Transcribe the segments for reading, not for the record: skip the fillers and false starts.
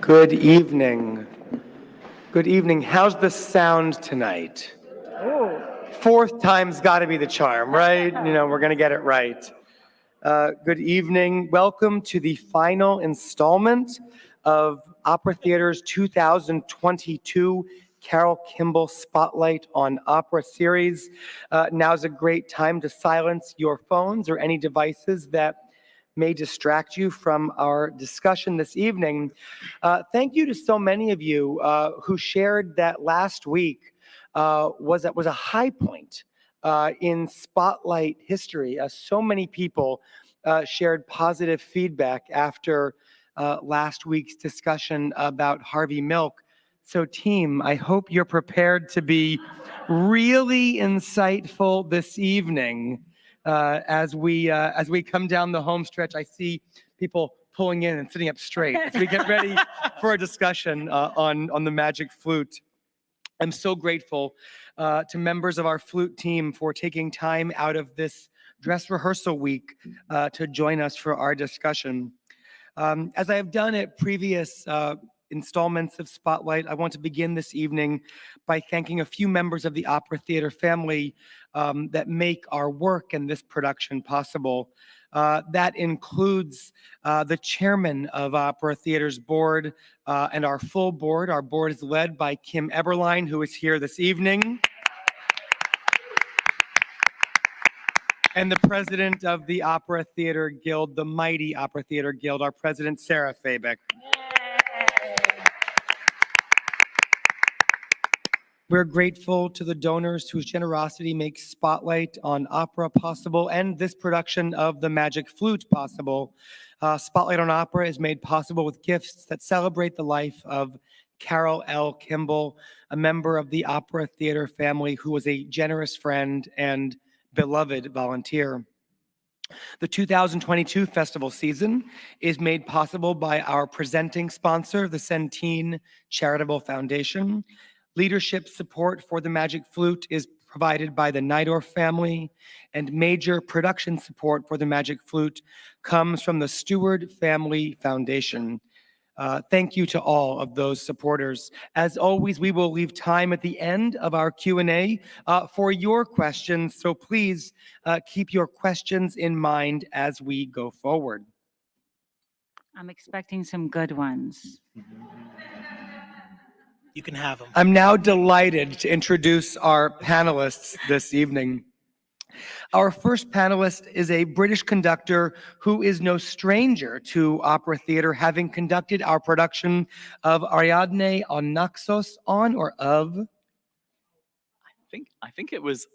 Good evening. Good evening. How's the sound tonight? Fourth time's got to be the charm, right? We're going to get it right. Good evening. Welcome to the final installment of Opera Theater's 2022 Carol Kimball Spotlight on Opera series. Now's a great time to silence your phones or any devices that may distract you from our discussion this evening. Thank you to so many of you who shared that last week was a high point in Spotlight history. So many people shared positive feedback after last week's discussion about Harvey Milk. So team, I hope you're prepared to be really insightful this evening. As we come down the home stretch, I see people pulling in and sitting up straight as we get ready for a discussion on the Magic Flute. I'm so grateful to members of our flute team for taking time out of this dress rehearsal week to join us for our discussion. As I have done at previous installments of Spotlight, I want to begin this evening by thanking a few members of the Opera Theater family that make our work and this production possible. That includes the chairman of Opera Theater's board and our full board. Our board is led by Kim Eberlein, who is here this evening. And the president of the Opera Theater Guild, the mighty Opera Theater Guild, our president, Sarah Fabick. We're grateful to the donors whose generosity makes Spotlight on Opera possible and this production of the Magic Flute possible. Spotlight on Opera is made possible with gifts that celebrate the life of Carol L. Kimball, a member of the Opera Theater family who was a generous friend and beloved volunteer. The 2022 festival season is made possible by our presenting sponsor, the Centene Charitable Foundation. Leadership support for the Magic Flute is provided by the Nydorf family, and major production support for the Magic Flute comes from the Stewart Family Foundation. Thank you to all of those supporters. As always, we will leave time at the end of our Q&A for your questions, so please keep your questions in mind as we go forward. I'm expecting some good ones. You can have them. I'm now delighted to introduce our panelists this evening. Our first panelist is a British conductor who is no stranger to opera theater, having conducted our production of Ariadne on Naxos I think it was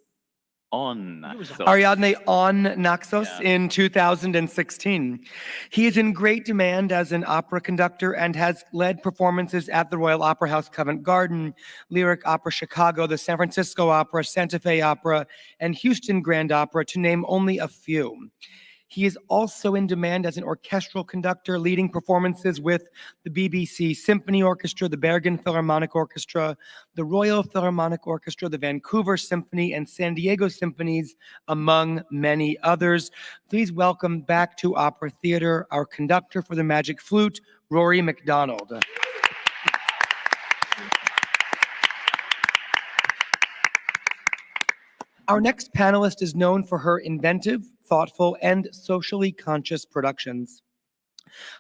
on Naxos. Ariadne on Naxos in 2016. He is in great demand as an opera conductor and has led performances at the Royal Opera House Covent Garden, Lyric Opera Chicago, the San Francisco Opera, Santa Fe Opera, and Houston Grand Opera, to name only a few. He is also in demand as an orchestral conductor, leading performances with the BBC Symphony Orchestra, the Bergen Philharmonic Orchestra, the Royal Philharmonic Orchestra, the Vancouver Symphony, and San Diego Symphonies, among many others. Please welcome back to Opera Theater our conductor for the Magic Flute, Rory McDonald. Our next panelist is known for her inventive, thoughtful, and socially conscious productions.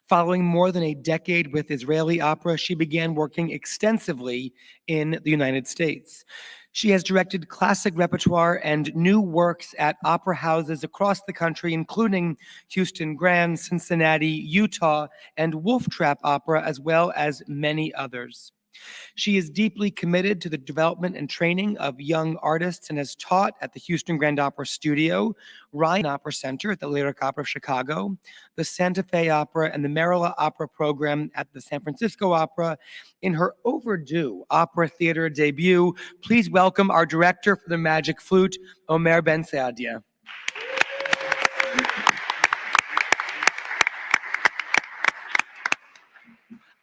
Following more than a decade with Israeli opera, she began working extensively in the United States. She has directed classic repertoire and new works at opera houses across the country, including Houston Grand, Cincinnati, Utah, and Wolf Trap Opera, as well as many others. She is deeply committed to the development and training of young artists and has taught at the Houston Grand Opera Studio, Ryan Opera Center at the Lyric Opera of Chicago, the Santa Fe Opera, and the Merrill Opera program at the San Francisco Opera. In her overdue opera theater debut, please welcome our director for the Magic Flute, Omer Ben Saadia.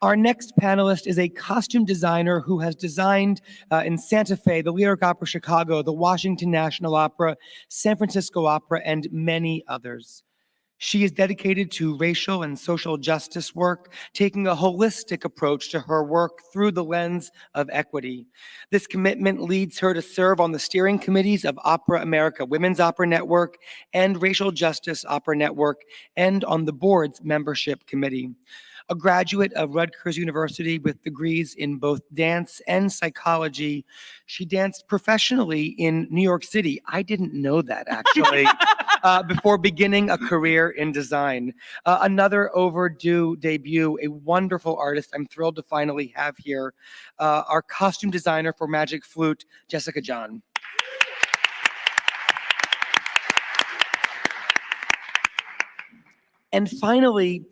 Our next panelist is a costume designer who has designed in Santa Fe, the Lyric Opera Chicago, the Washington National Opera, San Francisco Opera, and many others. She is dedicated to racial and social justice work, taking a holistic approach to her work through the lens of equity. This commitment leads her to serve on the steering committees of Opera America Women's Opera Network and Racial Justice Opera Network, and on the board's membership committee. A graduate of Rutgers University with degrees in both dance and psychology, she danced professionally in New York City. I didn't know that, actually. Before beginning a career in design. Another overdue debut, a wonderful artist I'm thrilled to finally have here, our costume designer for Magic Flute, Jessica John. And finally,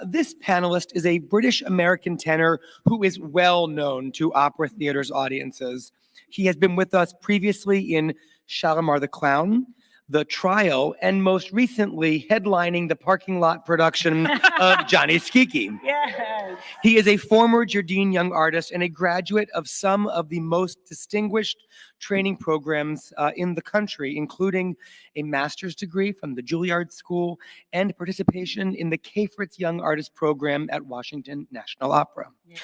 this panelist is a British-American tenor who is well known to opera theater's audiences. He has been with us previously in Shalimar the Clown, The Trial, and most recently headlining the parking lot production of Johnny Skiki. Yes. He is a former Gerdine Young Artist and a graduate of some of the most distinguished training programs in the country, including a master's degree from the Juilliard School and participation in the K. Fritz Young Artist Program at Washington National Opera. Yeah.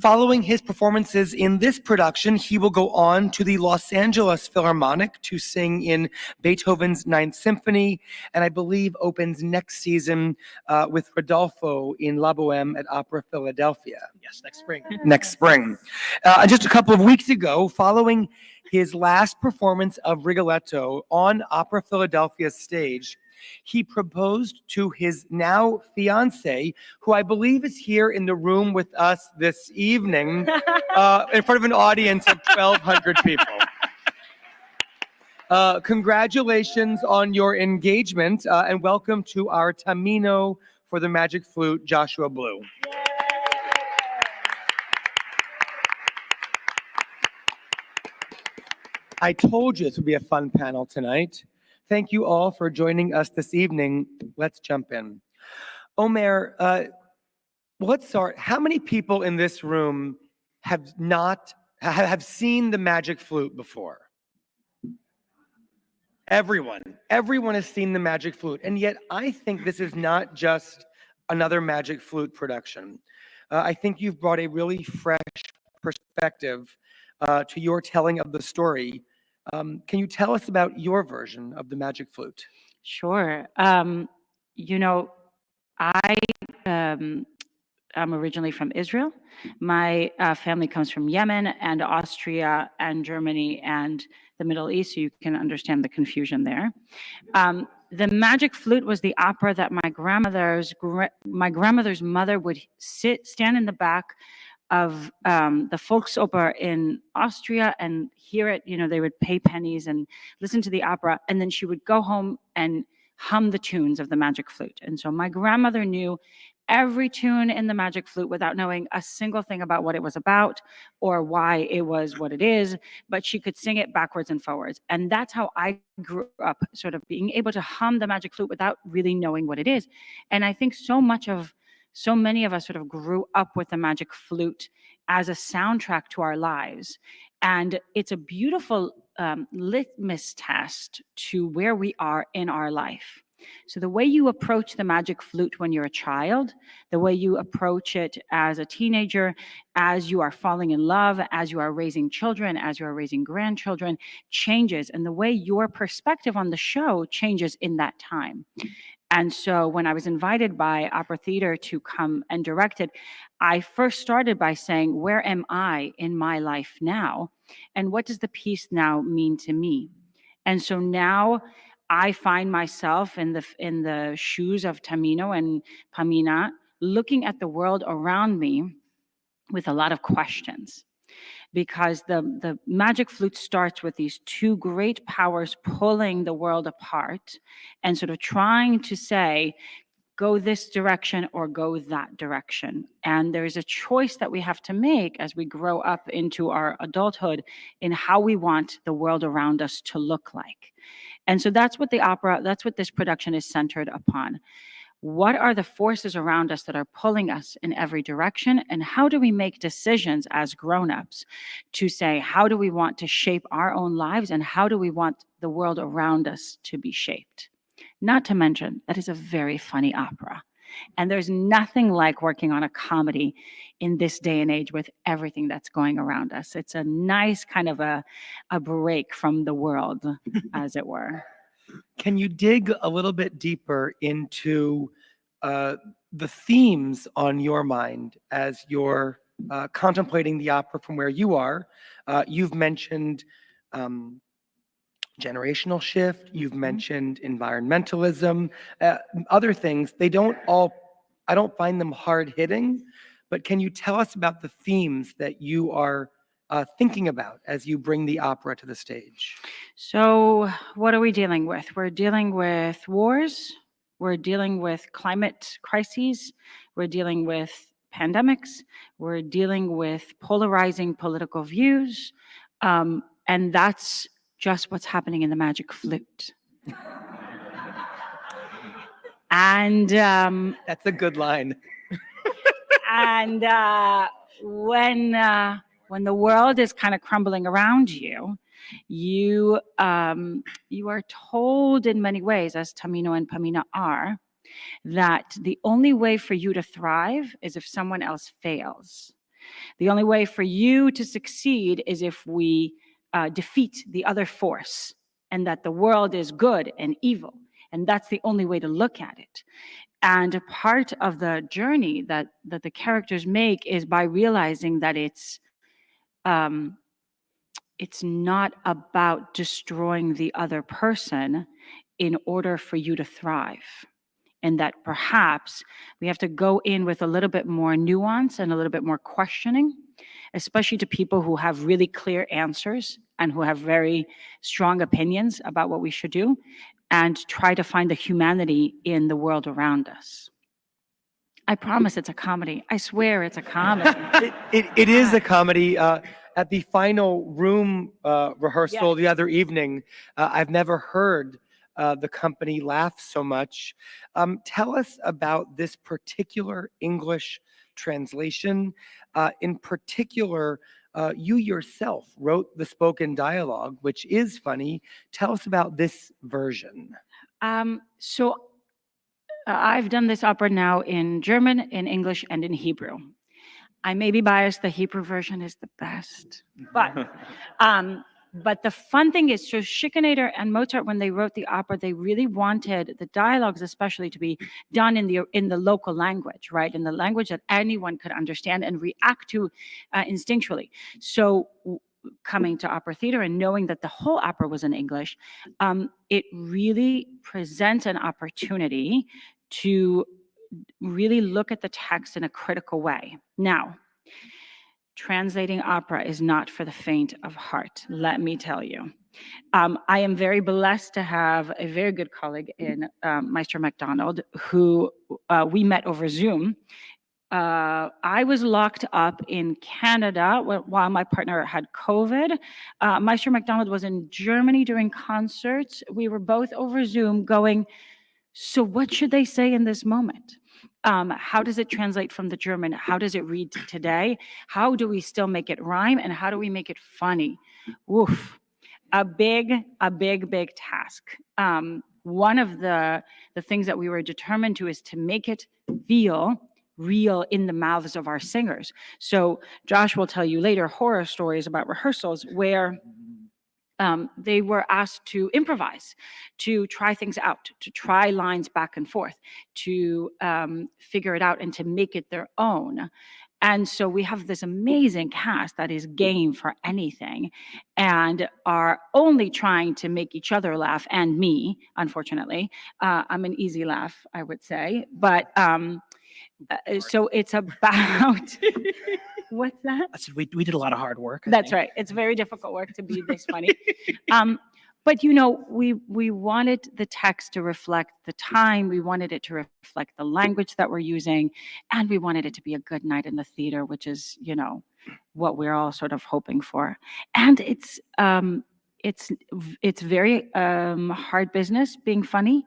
Following his performances in this production, he will go on to the Los Angeles Philharmonic to sing in Beethoven's Ninth Symphony, and I believe opens next season with Rodolfo in La Boheme at Opera Philadelphia. Yes, next spring. Next spring. Just a couple of weeks ago, following his last performance of Rigoletto on Opera Philadelphia's stage, he proposed to his now fiancée, who I believe is here in the room with us this evening, in front of an audience of 1,200 people. Congratulations on your engagement, and welcome to our Tamino for the Magic Flute, Joshua Blue. I told you this would be a fun panel tonight. Thank you all for joining us this evening. Let's jump in. Omer, let's start. How many people in this room have seen the Magic Flute before? Everyone has seen the Magic Flute, and yet I think this is not just another Magic Flute production. I think you've brought a really fresh perspective to your telling of the story. Can you tell us about your version of the Magic Flute? Sure. You know, I am originally from Israel. My family comes from Yemen and Austria and Germany and the Middle East, so you can understand the confusion there. The Magic Flute was the opera that my grandmother's mother would stand in the back of the Volksoper in Austria and hear it. You know, they would pay pennies and listen to the opera, and then she would go home and hum the tunes of the Magic Flute. And so my grandmother knew every tune in the Magic Flute without knowing a single thing about what it was about or why it was what it is, but she could sing it backwards and forwards. And that's how I grew up, sort of being able to hum the Magic Flute without really knowing what it is. And I think so many of us sort of grew up with the Magic Flute as a soundtrack to our lives. And it's a beautiful litmus test to where we are in our life. So the way you approach the Magic Flute when you're a child, the way you approach it as a teenager, as you are falling in love, as you are raising children, as you are raising grandchildren, changes. And the way your perspective on the show changes in that time. And so when I was invited by Opera Theater to come and direct it, I first started by saying, where am I in my life now? And what does the piece now mean to me? And so now I find myself in the shoes of Tamino and Pamina, looking at the world around me with a lot of questions. Because the Magic Flute starts with these two great powers pulling the world apart and sort of trying to say, go this direction or go that direction. And there's a choice that we have to make as we grow up into our adulthood in how we want the world around us to look like. And so that's what this production is centered upon. What are the forces around us that are pulling us in every direction? And how do we make decisions as grown-ups to say, how do we want to shape our own lives and how do we want the world around us to be shaped? Not to mention, that is a very funny opera. And there's nothing like working on a comedy in this day and age with everything that's going around us. It's a nice kind of a break from the world, as it were. Can you dig a little bit deeper into the themes on your mind as you're contemplating the opera from where you are? You've mentioned generational shift, you've mentioned environmentalism, other things. They don't all, I don't find them hard hitting, but can you tell us about the themes that you are thinking about as you bring the opera to the stage? So, what are we dealing with? We're dealing with wars, we're dealing with climate crises, we're dealing with pandemics, we're dealing with polarizing political views, and that's just what's happening in the Magic Flute. And That's a good line. and when the world is kind of crumbling around you, you are told in many ways, as Tamino and Pamina are, that the only way for you to thrive is if someone else fails. The only way for you to succeed is if we defeat the other force, and that the world is good and evil. And that's the only way to look at it. And a part of the journey that the characters make is by realizing that it's not about destroying the other person in order for you to thrive. And that perhaps we have to go in with a little bit more nuance and a little bit more questioning, especially to people who have really clear answers and who have very strong opinions about what we should do, and try to find the humanity in the world around us. I promise it's a comedy. I swear it's a comedy. It is a comedy. At the final room rehearsal the other evening, I've never heard the company laugh so much. Tell us about this particular English translation. In particular, you yourself wrote the spoken dialogue, which is funny. Tell us about this version. So I've done this opera now in German, in English, and in Hebrew. I may be biased, the Hebrew version is the best. But the fun thing is, so Schikaneder and Mozart, when they wrote the opera, they really wanted the dialogues especially to be done in the local language, right? In the language that anyone could understand and react to instinctually. So coming to opera theater and knowing that the whole opera was in English, it really presents an opportunity to really look at the text in a critical way. Now, translating opera is not for the faint of heart, let me tell you. I am very blessed to have a very good colleague in Maestro MacDonald, who we met over Zoom. I was locked up in Canada while my partner had COVID. Maestro MacDonald was in Germany doing concerts. We were both over Zoom going, so what should they say in this moment? How does it translate from the German? How does it read today? How do we still make it rhyme? And how do we make it funny? Oof, a big task. One of the things that we were determined to is to make it feel real in the mouths of our singers. So Josh will tell you later horror stories about rehearsals where they were asked to improvise, to try things out, to try lines back and forth, to figure it out and to make it their own. And so we have this amazing cast that is game for anything and are only trying to make each other laugh, and me, unfortunately. I'm an easy laugh, I would say. But so it's about... What's that? I said we did a lot of hard work. That's right. It's very difficult work to be this funny. But we wanted the text to reflect the time. We wanted it to reflect the language that we're using, and we wanted it to be a good night in the theater, which is, what we're all sort of hoping for. And it's very hard business being funny.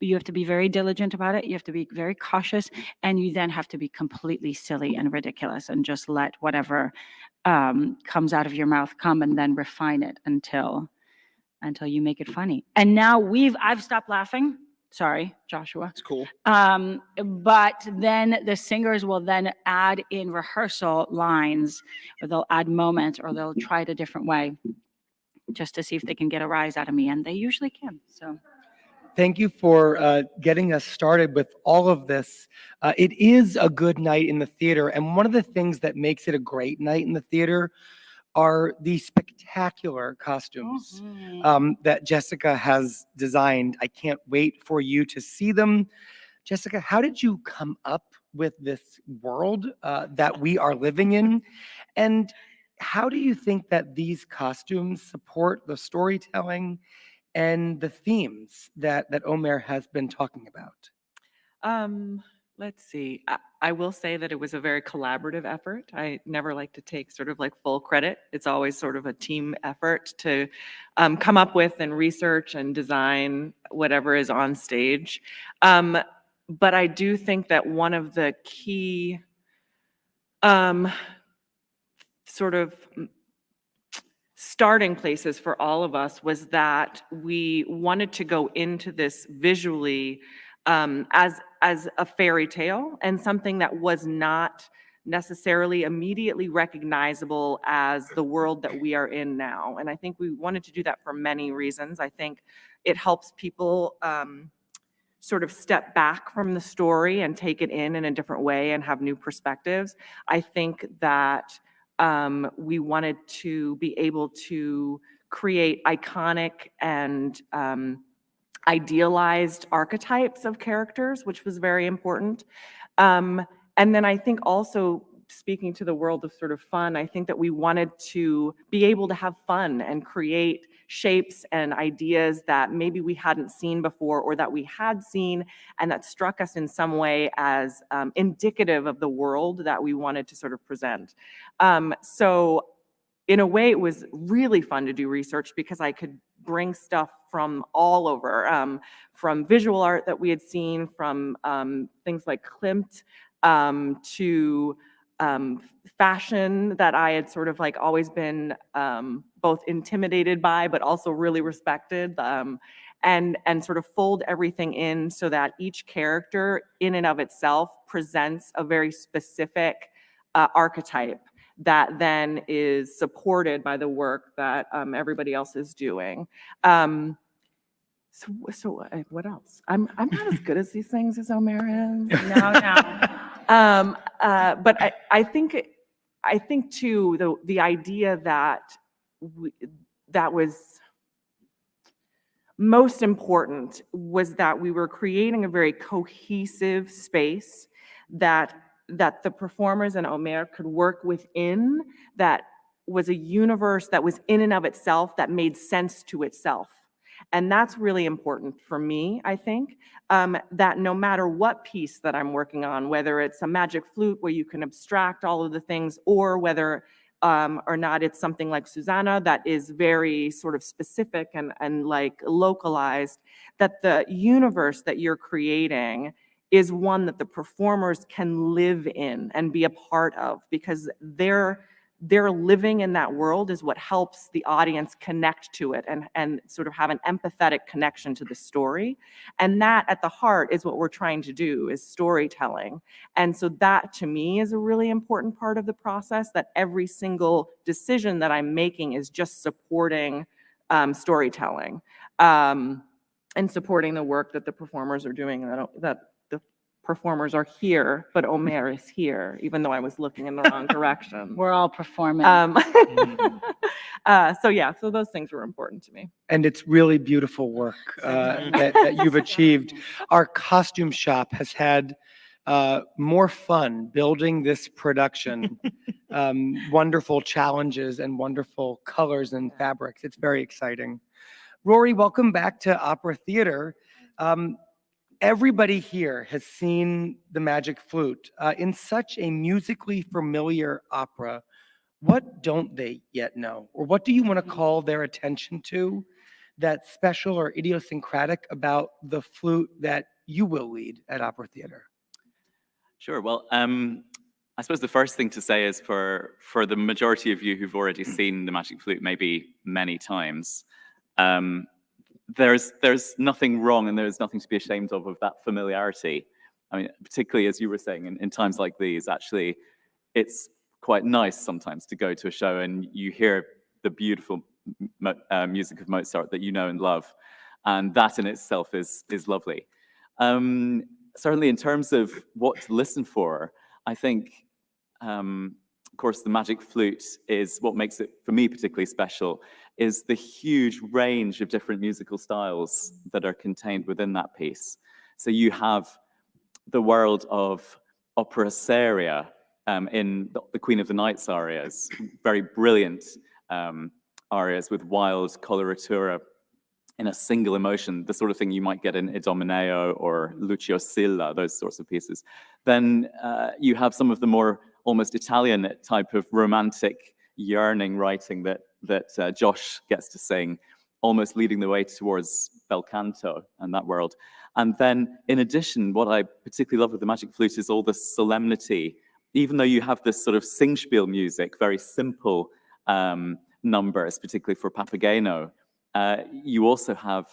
You have to be very diligent about it. You have to be very cautious, and you then have to be completely silly and ridiculous and just let whatever comes out of your mouth come, and then refine it until you make it funny. And now I've stopped laughing Sorry, Joshua. It's cool. But then the singers will then add in rehearsal lines, or they'll add moments, or they'll try it a different way, just to see if they can get a rise out of me, and they usually can. So. Thank you for getting us started with all of this. It is a good night in the theater, and one of the things that makes it a great night in the theater are the spectacular costumes that Jessica has designed. I can't wait for you to see them. Jessica, how did you come up with this world that we are living in? And how do you think that these costumes support the storytelling and the themes that Omer has been talking about? Let's see. I will say that it was a very collaborative effort. I never like to take sort of like full credit. It's always sort of a team effort to come up with and research and design whatever is on stage. But I do think that one of the key sort of starting places for all of us was that we wanted to go into this visually as a fairy tale, and something that was not necessarily immediately recognizable as the world that we are in now. And I think we wanted to do that for many reasons. I think it helps people sort of step back from the story and take it in a different way and have new perspectives. I think that we wanted to be able to create iconic and idealized archetypes of characters, which was very important. And then I think also, speaking to the world of sort of fun, I think that we wanted to be able to have fun and create shapes and ideas that maybe we hadn't seen before, or that we had seen and that struck us in some way as indicative of the world that we wanted to sort of present. So in a way, it was really fun to do research because I could bring stuff from all over, from visual art that we had seen, from things like Klimt, to fashion that I had sort of like always been both intimidated by, but also really respected, and sort of fold everything in so that each character in and of itself presents a very specific archetype that then is supported by the work that everybody else is doing. So what else? I'm not as good as these things as Omer is. No. But I think too the idea that that was most important was that we were creating a very cohesive space that the performers and Omer could work within, that was a universe that was in and of itself, that made sense to itself. And that's really important for me, I think, that no matter what piece that I'm working on, whether it's a magic flute where you can abstract all of the things, or whether or not it's something like Susanna that is very sort of specific and like localized, that the universe that you're creating is one that the performers can live in and be a part of, because their living in that world is what helps the audience connect to it and sort of have an empathetic connection to the story. And that at the heart is what we're trying to do, is storytelling. And so that to me is a really important part of the process, that every single decision that I'm making is just supporting storytelling and supporting the work that the performers are doing, that the performers are here, but Omer is here, even though I was looking in the wrong direction. We're all performing. So those things were important to me. And it's really beautiful work that you've achieved. Our costume shop has had more fun building this production. Wonderful challenges and wonderful colors and fabrics. It's very exciting. Rory, welcome back to Opera Theater. Everybody here has seen the Magic Flute. In such a musically familiar opera, what don't they yet know? Or what do you want to call their attention to that's special or idiosyncratic about the flute that you will lead at Opera Theater? Sure. Well, I suppose the first thing to say is for the majority of you who've already seen the Magic Flute maybe many times, there's nothing wrong and there's nothing to be ashamed of that familiarity. I mean, particularly as you were saying, in times like these, actually, it's quite nice sometimes to go to a show and you hear the beautiful music of Mozart that you know and love, and that in itself is lovely. Certainly, in terms of what to listen for, I think, of course, the Magic Flute is what makes it, for me, particularly special, is the huge range of different musical styles that are contained within that piece. So you have the world of opera seria in the Queen of the Nights arias, very brilliant arias with wild coloratura in a single emotion, the sort of thing you might get in Idomeneo or Lucio Silla, those sorts of pieces. Then you have some of the more almost Italian type of romantic yearning writing that Josh gets to sing, almost leading the way towards bel canto and that world. And then in addition, what I particularly love with the Magic Flute is all the solemnity. Even though you have this sort of singspiel music, very simple numbers, particularly for Papageno, you also have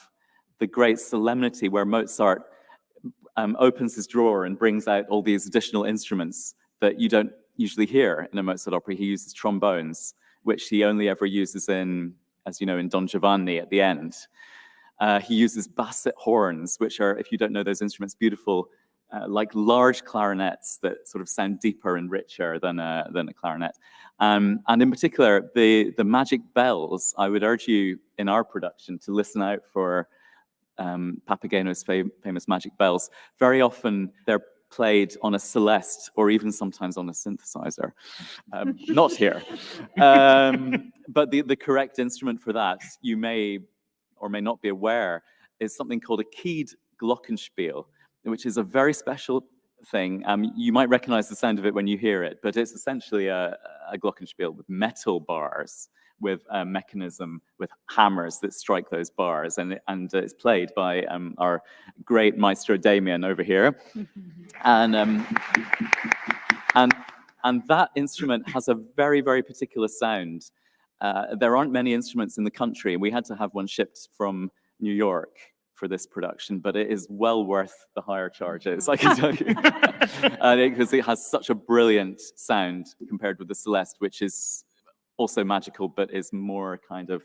the great solemnity where Mozart opens his drawer and brings out all these additional instruments that you don't usually hear in a Mozart opera. He uses trombones, which he only ever uses in, as you know, in Don Giovanni at the end. He uses basset horns, which are, if you don't know those instruments, beautiful, like large clarinets that sort of sound deeper and richer than a clarinet. And in particular, the magic bells, I would urge you in our production to listen out for Papageno's famous magic bells. Very often they're played on a celeste or even sometimes on a synthesizer. Not here. But the correct instrument for that, you may or may not be aware, is something called a keyed glockenspiel, which is a very special thing. You might recognize the sound of it when you hear it, but it's essentially a glockenspiel with metal bars, with a mechanism, with hammers that strike those bars, and it's played by our great maestro Damien over here. And that instrument has a very, very particular sound. There aren't many instruments in the country, and we had to have one shipped from New York for this production, but it is well worth the higher charges, I can tell you. Because it has such a brilliant sound compared with the Celeste, which is also magical, but is more kind of,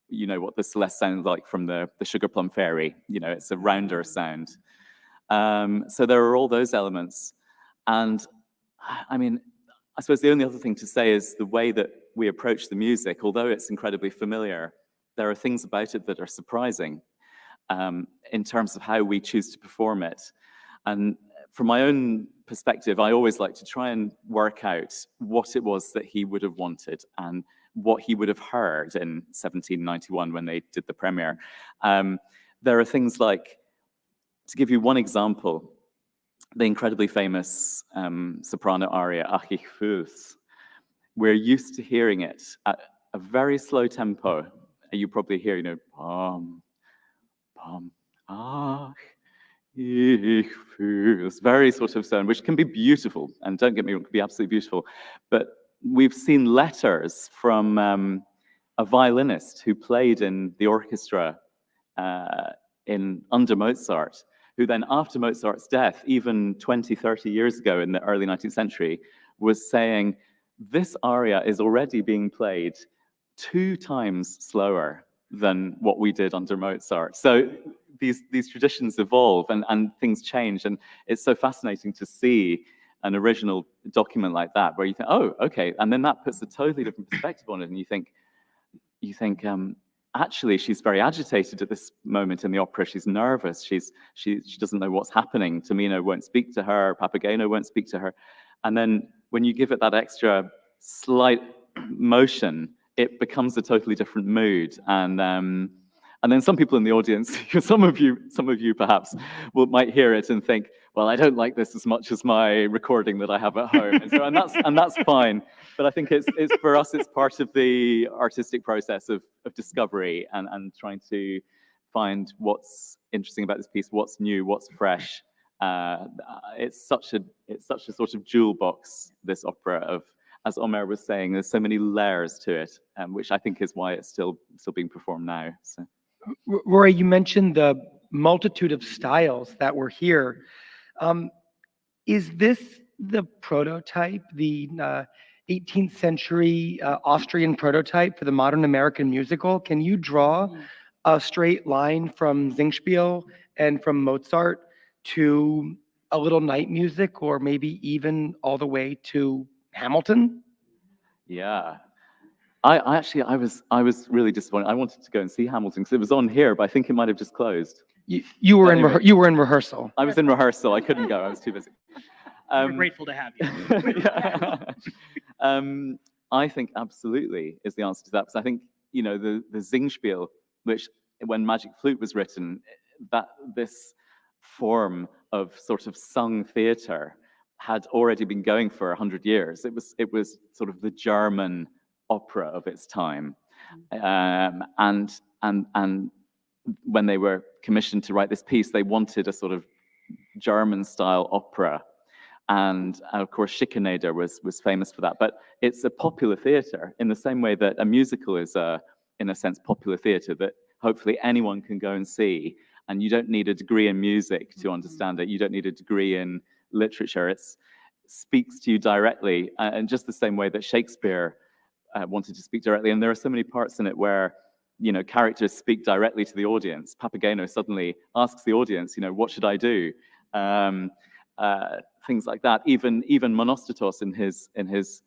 you know, what the Celeste sounds like from the Sugar Plum Fairy. You know, it's a rounder sound. So there are all those elements. And I mean, I suppose the only other thing to say is the way that we approach the music, although it's incredibly familiar, there are things about it that are surprising in terms of how we choose to perform it. And from my own perspective, I always like to try and work out what it was that he would have wanted and what he would have heard in 1791 when they did the premiere. There are things like, to give you one example, the incredibly famous soprano aria, Ach ich fühl's. We're used to hearing it at a very slow tempo. You probably hear, you know, pom, pom, ach, ich fühl's. Very sort of sound, which can be beautiful, and don't get me wrong, it can be absolutely beautiful. But we've seen letters from a violinist who played in the orchestra under Mozart, who then after Mozart's death, even 20, 30 years ago in the early 19th century, was saying, this aria is already being played 2 times slower than what we did under Mozart. So these traditions evolve and things change. And it's so fascinating to see an original document like that, where you think, oh, okay. And then that puts a totally different perspective on it. And you think, actually, she's very agitated at this moment in the opera. She's nervous. She doesn't know what's happening. Tamino won't speak to her. Papageno won't speak to her. And then when you give it that extra slight motion, it becomes a totally different mood. And then some people in the audience, some of you perhaps might hear it and think, well, I don't like this as much as my recording that I have at home. And that's fine. But I think it's for us, it's part of the artistic process of discovery and trying to find what's interesting about this piece, what's new, what's fresh. It's such a sort of jewel box, this opera, of, as Omer was saying, there's so many layers to it, which I think is why it's still being performed now. So. Rory, you mentioned the multitude of styles that were here. Is this the prototype, the 18th century Austrian prototype for the modern American musical? Can you draw a straight line from Singspiel and from Mozart to a little night music, or maybe even all the way to Hamilton? Yeah. I was really disappointed. I wanted to go and see Hamilton because it was on here, but I think it might have just closed. You were Anyway. you were in rehearsal. I was in rehearsal. I couldn't go. I was too busy. We're grateful to have you. Yeah. I think absolutely is the answer to that, because I think, you know, the Singspiel, which when Magic Flute was written, that this form of sort of sung theatre had already been going for 100 years. It was sort of the German opera of its time, and when they were commissioned to write this piece, they wanted a sort of German-style opera. And of course, Schickenader was famous for that. But it's a popular theatre in the same way that a musical is, in a sense, popular theatre that hopefully anyone can go and see. And you don't need a degree in music to understand it. You don't need a degree in literature. It speaks to you directly, and just the same way that Shakespeare wanted to speak directly. And there are so many parts in it where, you know, characters speak directly to the audience. Papageno suddenly asks the audience, you know, what should I do? Things like that. Even Monostatos in his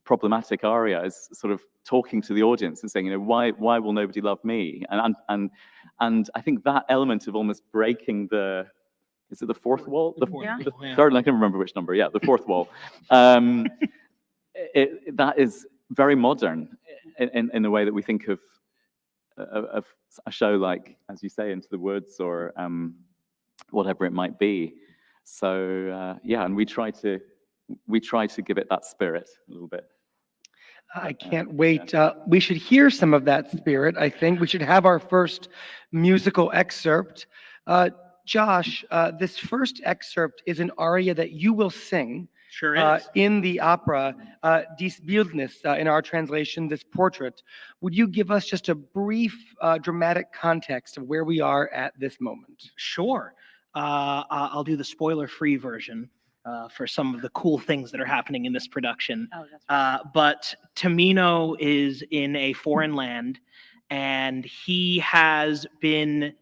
problematic aria is sort of talking to the audience and saying, you know, why will nobody love me? And I think that element of almost breaking is it the fourth wall? The third, I can remember which number. Yeah, the fourth wall. That is very modern in the way that we think of a show like, as you say, Into the Woods or whatever it might be. So yeah, and we try to give it that spirit a little bit. I can't wait. We should hear some of that spirit, I think. We should have our first musical excerpt. Josh, this first excerpt is an aria that you will sing. Sure is. In the opera, Dies Bildnis, in our translation, This Portrait. Would you give us just a brief dramatic context of where we are at this moment? Sure. I'll do the spoiler-free version for some of the cool things that are happening in this production. Oh, that's right. But Tamino is in a foreign land, and he has been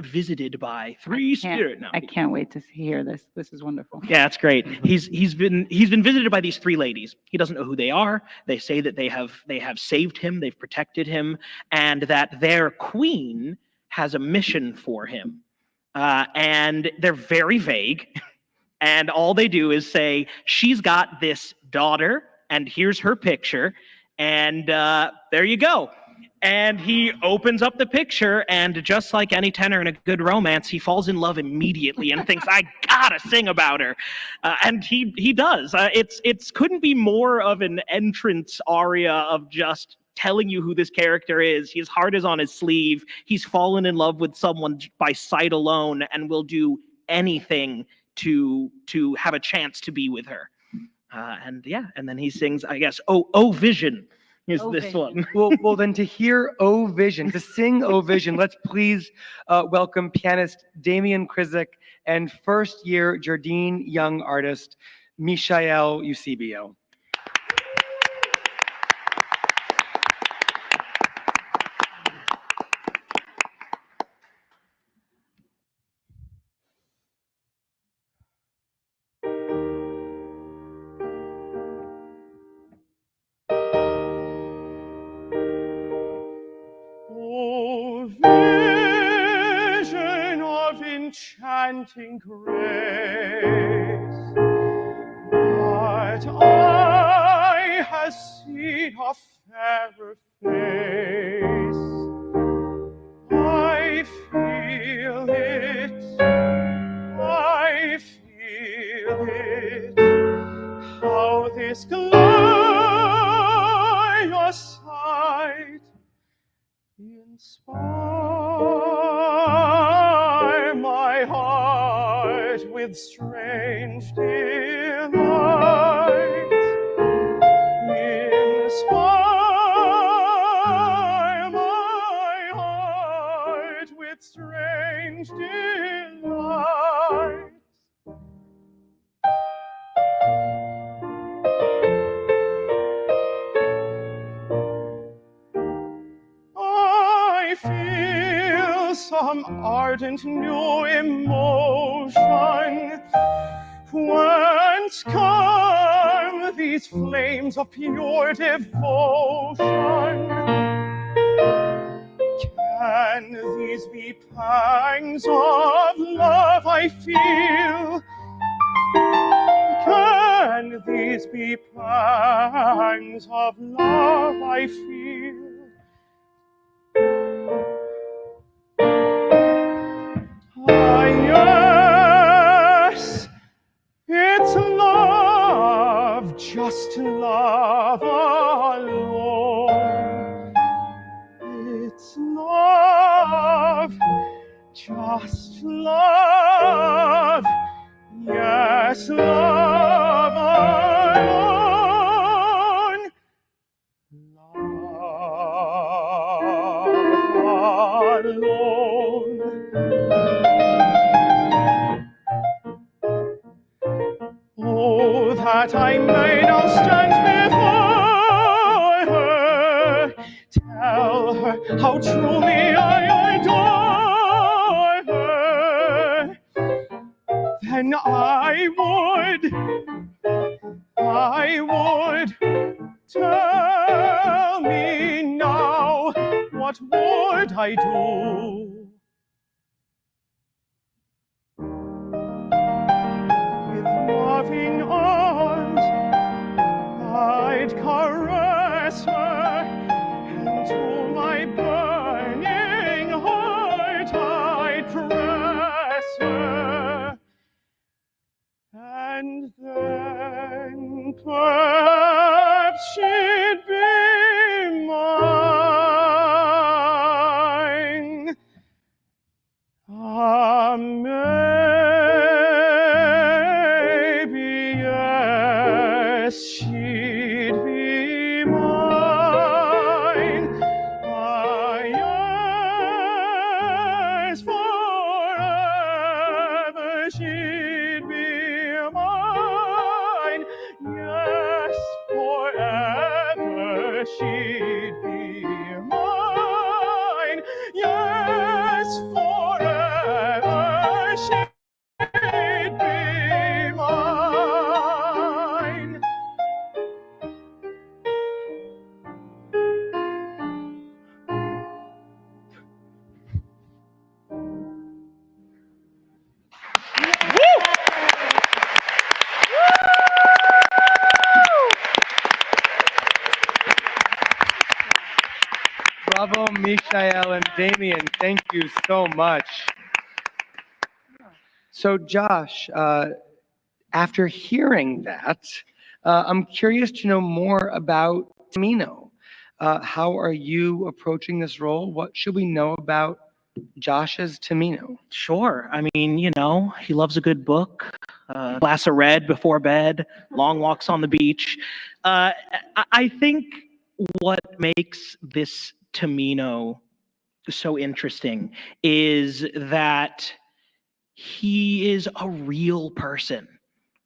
visited by three spirit. No, I can't wait to hear this. This is wonderful. yeah, it's great. He's been visited by these three ladies. He doesn't know who they are. They say that they have saved him, they've protected him, and that their queen has a mission for him. And they're very vague. And all they do is say, she's got this daughter, and here's her picture, and there you go. And he opens up the picture, and just like any tenor in a good romance, he falls in love immediately and thinks, I gotta sing about her. And he does. It's couldn't be more of an entrance aria of just telling you who this character is. His heart is on his sleeve. He's fallen in love with someone by sight alone and will do anything to have a chance to be with her. And then he sings, I guess, Oh Vision is Oh, this Vision. one. Well, then to hear O Vision, to sing O Vision, let's please welcome pianist Damian Krizik and first-year Gerdine young artist Michael Eusebio. Vision of enchanting grace, but eye has seen a fairer face. I feel it, I feel it, how this glorious sight inspire my heart with strange delight. Inspire my heart some ardent new emotion. Whence come these flames of pure devotion? Can these be pangs of love I feel? Can these be pangs of love I feel? Ah, yes, it's love, just love alone. It's love, just love, yes, love alone. Love alone. Oh, that I may now stand before her, tell her how truly I adore her. Then I would, tell me now, what would I do? With loving arms, I'd caress her, and to my burning heart I'd press her. And then perhaps she'd be mine. Maybe, yes, she'd be mine. Yes, forever she'd be mine. Yes, forever she'd be mine. Yes, forever she'd be mine. Bravo, Mishael and Damien. Thank you so much. So Josh, after hearing that, I'm curious to know more about Tamino. How are you approaching this role? What should we know about Josh's Tamino? Sure. I mean, you know, he loves a good book, glass of red before bed, long walks on the beach. I think what makes this Tamino so interesting is that he is a real person.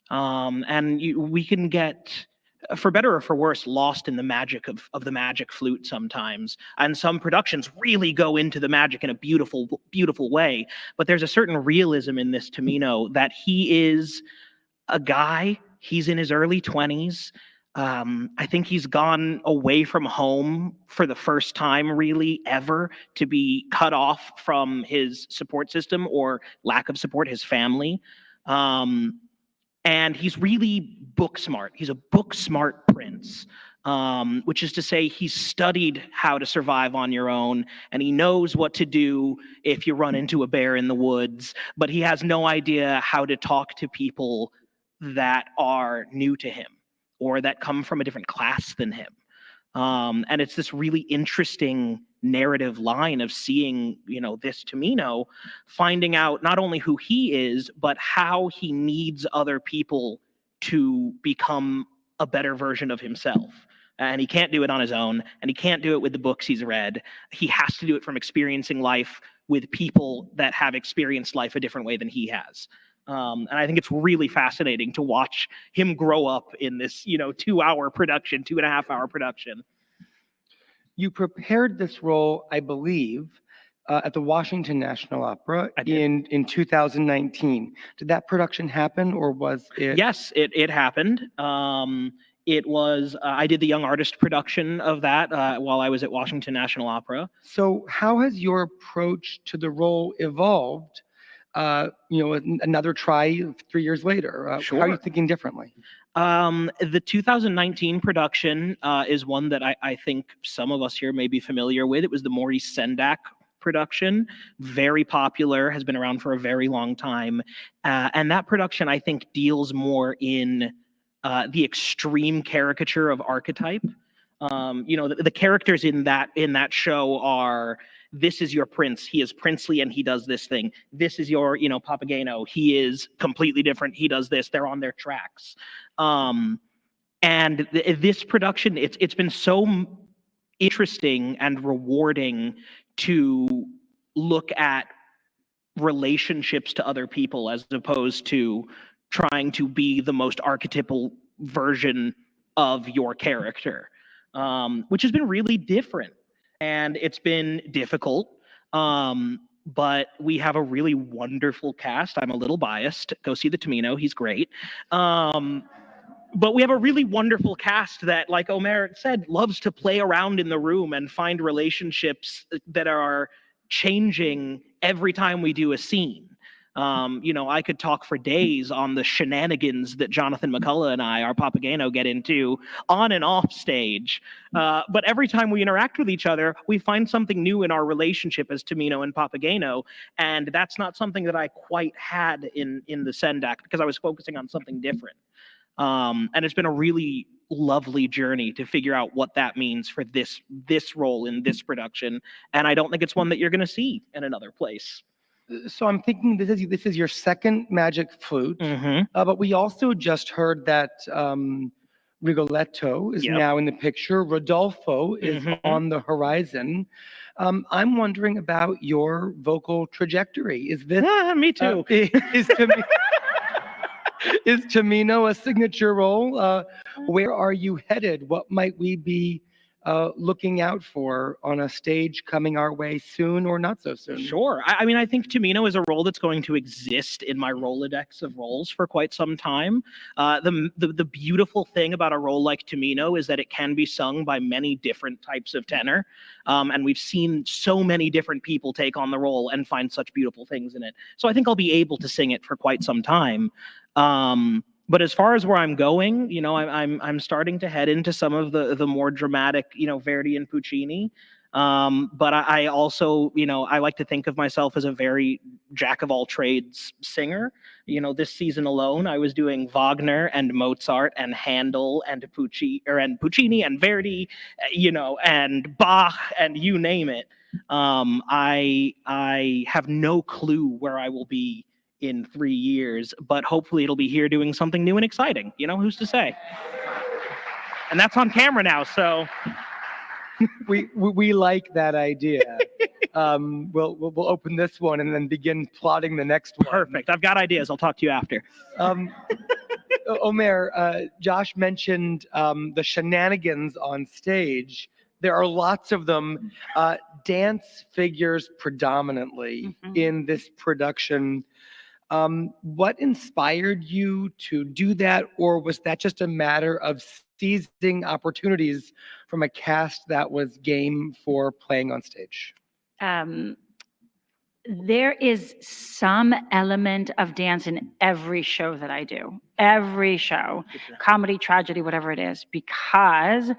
We can get, for better or for worse, lost in the magic of the magic flute sometimes. And some productions really go into the magic in a beautiful, beautiful way. But there's a certain realism in this Tamino that he is a guy, he's in his early 20s. I think he's gone away from home for the first time really ever, to be cut off from his support system or lack of support, his family. And he's really book smart. He's a book smart prince, which is to say he's studied how to survive on your own, and he knows what to do if you run into a bear in the woods, but he has no idea how to talk to people that are new to him or that come from a different class than him. And it's this really interesting narrative line of seeing, you know, this Tamino finding out not only who he is, but how he needs other people to become a better version of himself. And he can't do it on his own, and he can't do it with the books he's read. He has to do it from experiencing life with people that have experienced life a different way than he has. And I think it's really fascinating to watch him grow up in this, you know, 2-hour production, 2.5-hour production. You prepared this role, I believe, at the Washington National Opera I did. in 2019. Did that production happen, or was it? Yes, it happened. It was, I did the young artist production of that while I was at Washington National Opera. So how has your approach to the role evolved? Another try 3 years later. How are Sure. you thinking differently? The 2019 production is one that I think some of us here may be familiar with. It was the Maurice Sendak production, very popular, has been around for a very long time. And that production, I think, deals more in the extreme caricature of archetype. The characters in that show are, this is your prince, he is princely and he does this thing. This is your, Papageno, he is completely different, he does this. They're on their tracks. And this production, it's been so interesting and rewarding to look at relationships to other people as opposed to trying to be the most archetypal version of your character, which has been really different. And it's been difficult, but we have a really wonderful cast. I'm a little biased. Go see the Tamino. He's great. But we have a really wonderful cast that, like Omer said, loves to play around in the room and find relationships that are changing every time we do a scene. I could talk for days on the shenanigans that Jonathan McCullough and I, our Papageno, get into on and off stage. But every time we interact with each other, we find something new in our relationship as Tamino and Papageno. And that's not something that I quite had in the Sendak because I was focusing on something different. And it's been a really lovely journey to figure out what that means for this role in this production. And I don't think it's one that you're going to see in another place. So I'm thinking this is your second magic flute, but we also just heard that Rigoletto is now in the picture. Rodolfo is on the horizon. I'm wondering about your vocal trajectory. Is this me too? Is Tamino a signature role? Where are you headed? What might we be looking out for on a stage coming our way soon or not so soon? Sure. I think Tamino is a role that's going to exist in my Rolodex of roles for quite some time. The beautiful thing about a role like Tamino is that it can be sung by many different types of tenor. And we've seen so many different people take on the role and find such beautiful things in it. So I think I'll be able to sing it for quite some time. But as far as where I'm going, I'm starting to head into some of the more dramatic, Verdi and Puccini. But I also, I like to think of myself as a very jack of all trades singer. This season alone, I was doing Wagner and Mozart and Handel and Puccini and Verdi, and Bach and you name it. I have no clue where I will be in 3 years, but hopefully it'll be here doing something new and exciting. Who's to say? And that's on camera now, so. We like that idea. We'll open this one and then begin plotting the next one. Perfect. I've got ideas. I'll talk to you after. Omer, Josh mentioned the shenanigans on stage. There are lots of them. Dance figures predominantly in this production. What inspired you to do that, or was that just a matter of seizing opportunities from a cast that was game for playing on stage? There is some element of dance in every show that I do. Every show, comedy, tragedy, whatever it is, because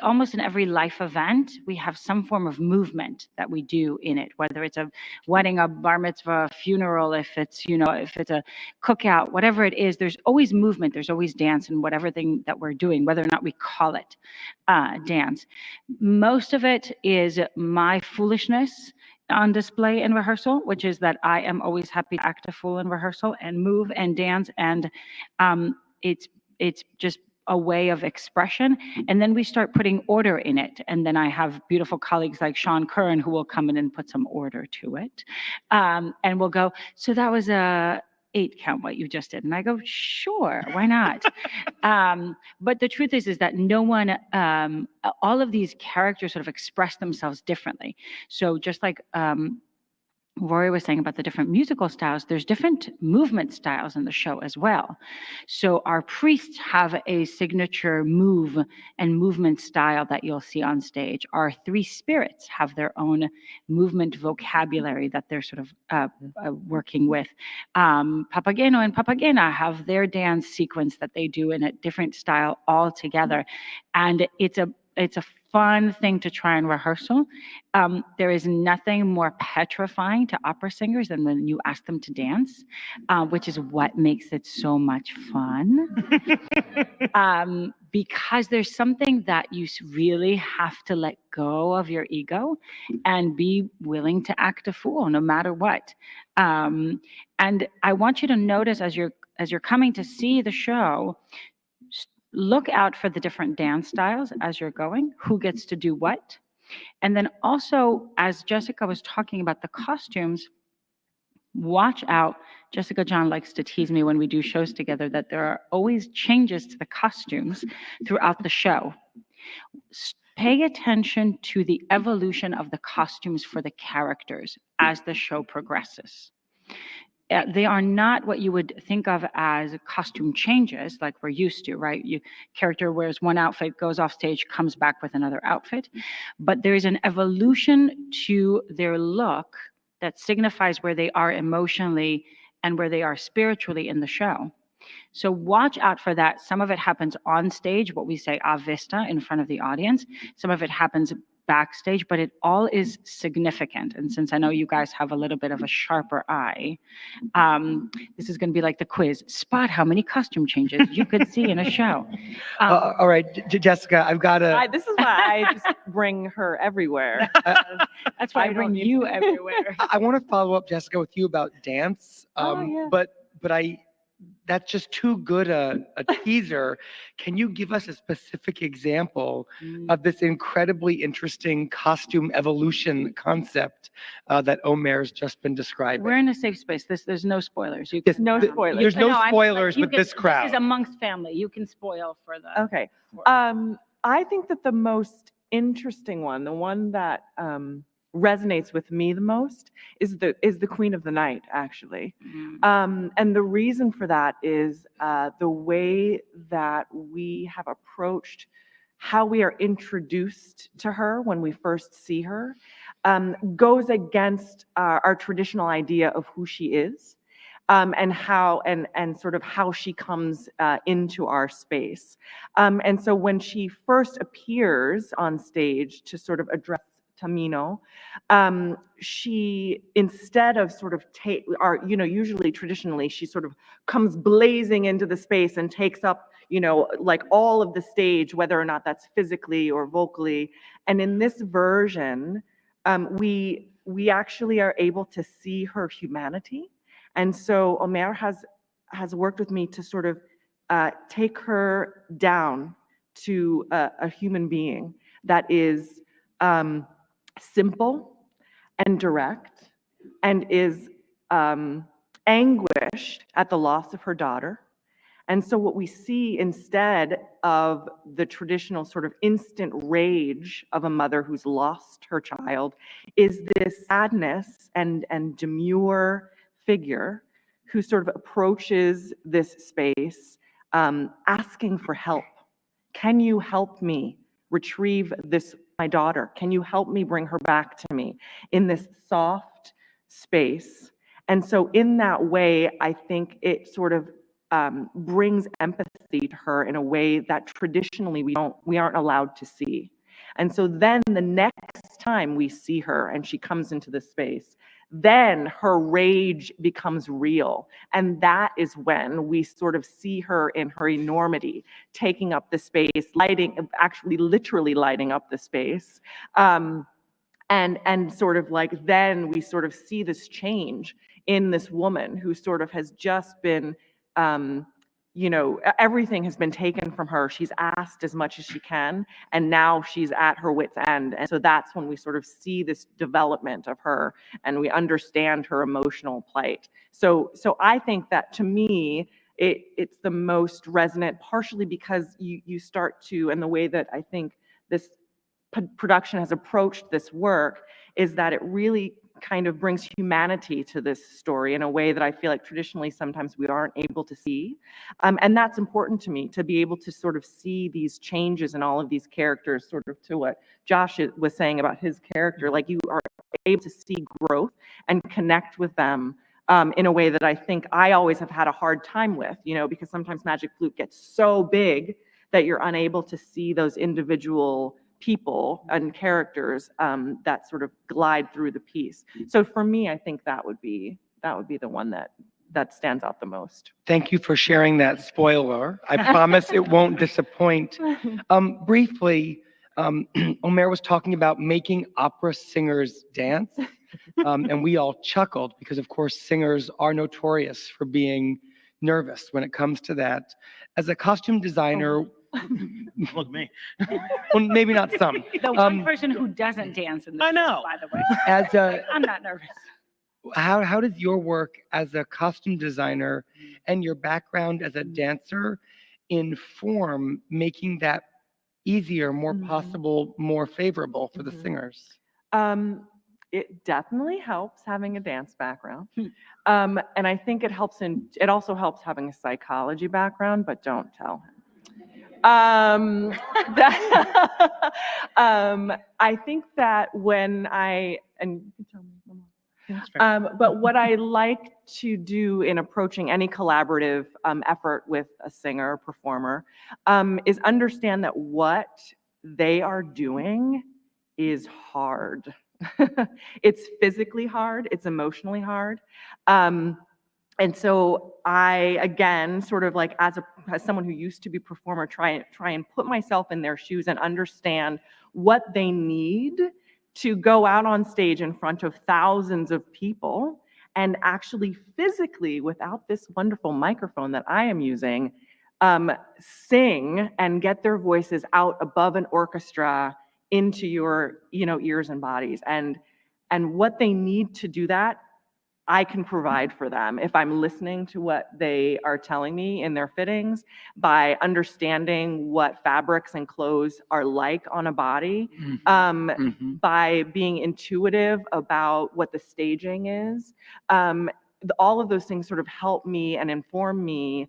almost in every life event, we have some form of movement that we do in it, whether it's a wedding, a bar mitzvah, a funeral, if it's a cookout, whatever it is, there's always movement, there's always dance in whatever thing that we're doing, whether or not we call it dance. Most of it is my foolishness on display in rehearsal, which is that I am always happy to act a fool in rehearsal and move and dance, and it's just a way of expression. And then we start putting order in it. And then I have beautiful colleagues like Sean Curran who will come in and put some order to it. And we'll go, so that was a 8 count what you just did. And I go, sure, why not? But the truth is that no one, all of these characters sort of express themselves differently. So just like Rory was saying about the different musical styles, there's different movement styles in the show as well. So our priests have a signature move and movement style that you'll see on stage. Our 3 spirits have their own movement vocabulary that they're sort of working with. Papageno and Papagena have their dance sequence that they do in a different style altogether. And it's a fun thing to try in rehearsal. There is nothing more petrifying to opera singers than when you ask them to dance, which is what makes it so much fun. Because there's something that you really have to let go of your ego and be willing to act a fool no matter what. And I want you to notice as you're coming to see the show, look out for the different dance styles as you're going, who gets to do what. And then also, as Jessica was talking about the costumes, watch out. Jessica John likes to tease me when we do shows together that there are always changes to the costumes throughout the show. Pay attention to the evolution of the costumes for the characters as the show progresses. They are not what you would think of as costume changes like we're used to, right? Character wears one outfit, goes off stage, comes back with another outfit. But there is an evolution to their look that signifies where they are emotionally and where they are spiritually in the show. So watch out for that. Some of it happens on stage, what we say a vista, in front of the audience. Some of it happens backstage, but it all is significant. And since I know you guys have a little bit of a sharper eye, this is going to be like the quiz. Spot how many costume changes you could see in a show. All right, Jessica, I've got to. This is why I just bring her everywhere. That's why I bring you everywhere. I want to follow up, Jessica, with you about dance. Yeah. But that's just too good a teaser. Can you give us a specific example of this incredibly interesting costume evolution concept that Omer's just been describing? We're in a safe space. There's no spoilers. Yes, No spoilers. There's no spoilers you with can- this crowd. This is amongst family. You can spoil for the. Okay. I think that the most interesting one, the one that resonates with me the most, is the Queen of the Night, actually. And the reason for that is the way that we have approached how we are introduced to her when we first see her goes against our traditional idea of who she is. And how and sort of how she comes into our space. And so when she first appears on stage to sort of address Tamino, she, instead of sort of usually traditionally she sort of comes blazing into the space and takes up, like all of the stage, whether or not that's physically or vocally. And in this version, we actually are able to see her humanity. And so Omer has worked with me to sort of take her down to a human being that is simple and direct and is anguished at the loss of her daughter. And so what we see, instead of the traditional sort of instant rage of a mother who's lost her child, is this sadness and demure figure who sort of approaches this space asking for help. Can you help me retrieve my daughter? Can you help me bring her back to me, in this soft space? And so in that way, I think it sort of brings empathy to her in a way that traditionally we aren't allowed to see. And so then the next time we see her and she comes into the space, then her rage becomes real. And that is when we sort of see her in her enormity, taking up the space, actually literally lighting up the space. And sort of like, then we sort of see this change in this woman who sort of has just been everything has been taken from her. She's asked as much as she can, and now she's at her wit's end. And so that's when we sort of see this development of her, and we understand her emotional plight. So I think that, to me, it's the most resonant, partially because you start to, and the way that I think this production has approached this work is that it really kind of brings humanity to this story in a way that I feel like traditionally sometimes we aren't able to see. And that's important to me, to be able to sort of see these changes in all of these characters, sort of to what Josh was saying about his character. Like, you are able to see growth and connect with them in a way that I think I always have had a hard time with, because sometimes Magic Flute gets so big that you're unable to see those individual people and characters that sort of glide through the piece. So for me, I think that would be the one that stands out the most. Thank you for sharing that spoiler. I promise it won't disappoint. Briefly, Omer was talking about making opera singers dance, and we all chuckled because, of course, singers are notorious for being nervous when it comes to that. As a costume designer, Look at me. well, maybe not some. The one person who doesn't dance in the I know. by the way. As a, I'm not nervous. how does your work as a costume designer and your background as a dancer inform making that easier, more possible, more favorable for the singers? It definitely helps having a dance background. And I think it also helps having a psychology background, but don't tell him. I think that and you can tell me one more. But what I like to do in approaching any collaborative effort with a singer or performer is understand that what they are doing is hard. It's physically hard, it's emotionally hard. And so I, again, sort of like as someone who used to be a performer, try and put myself in their shoes and understand what they need to go out on stage in front of thousands of people and actually physically, without this wonderful microphone that I am using, sing and get their voices out above an orchestra into your ears and bodies. And what they need to do that, I can provide for them if I'm listening to what they are telling me in their fittings, by understanding what fabrics and clothes are like on a body, by being intuitive about what the staging is. All of those things sort of help me and inform me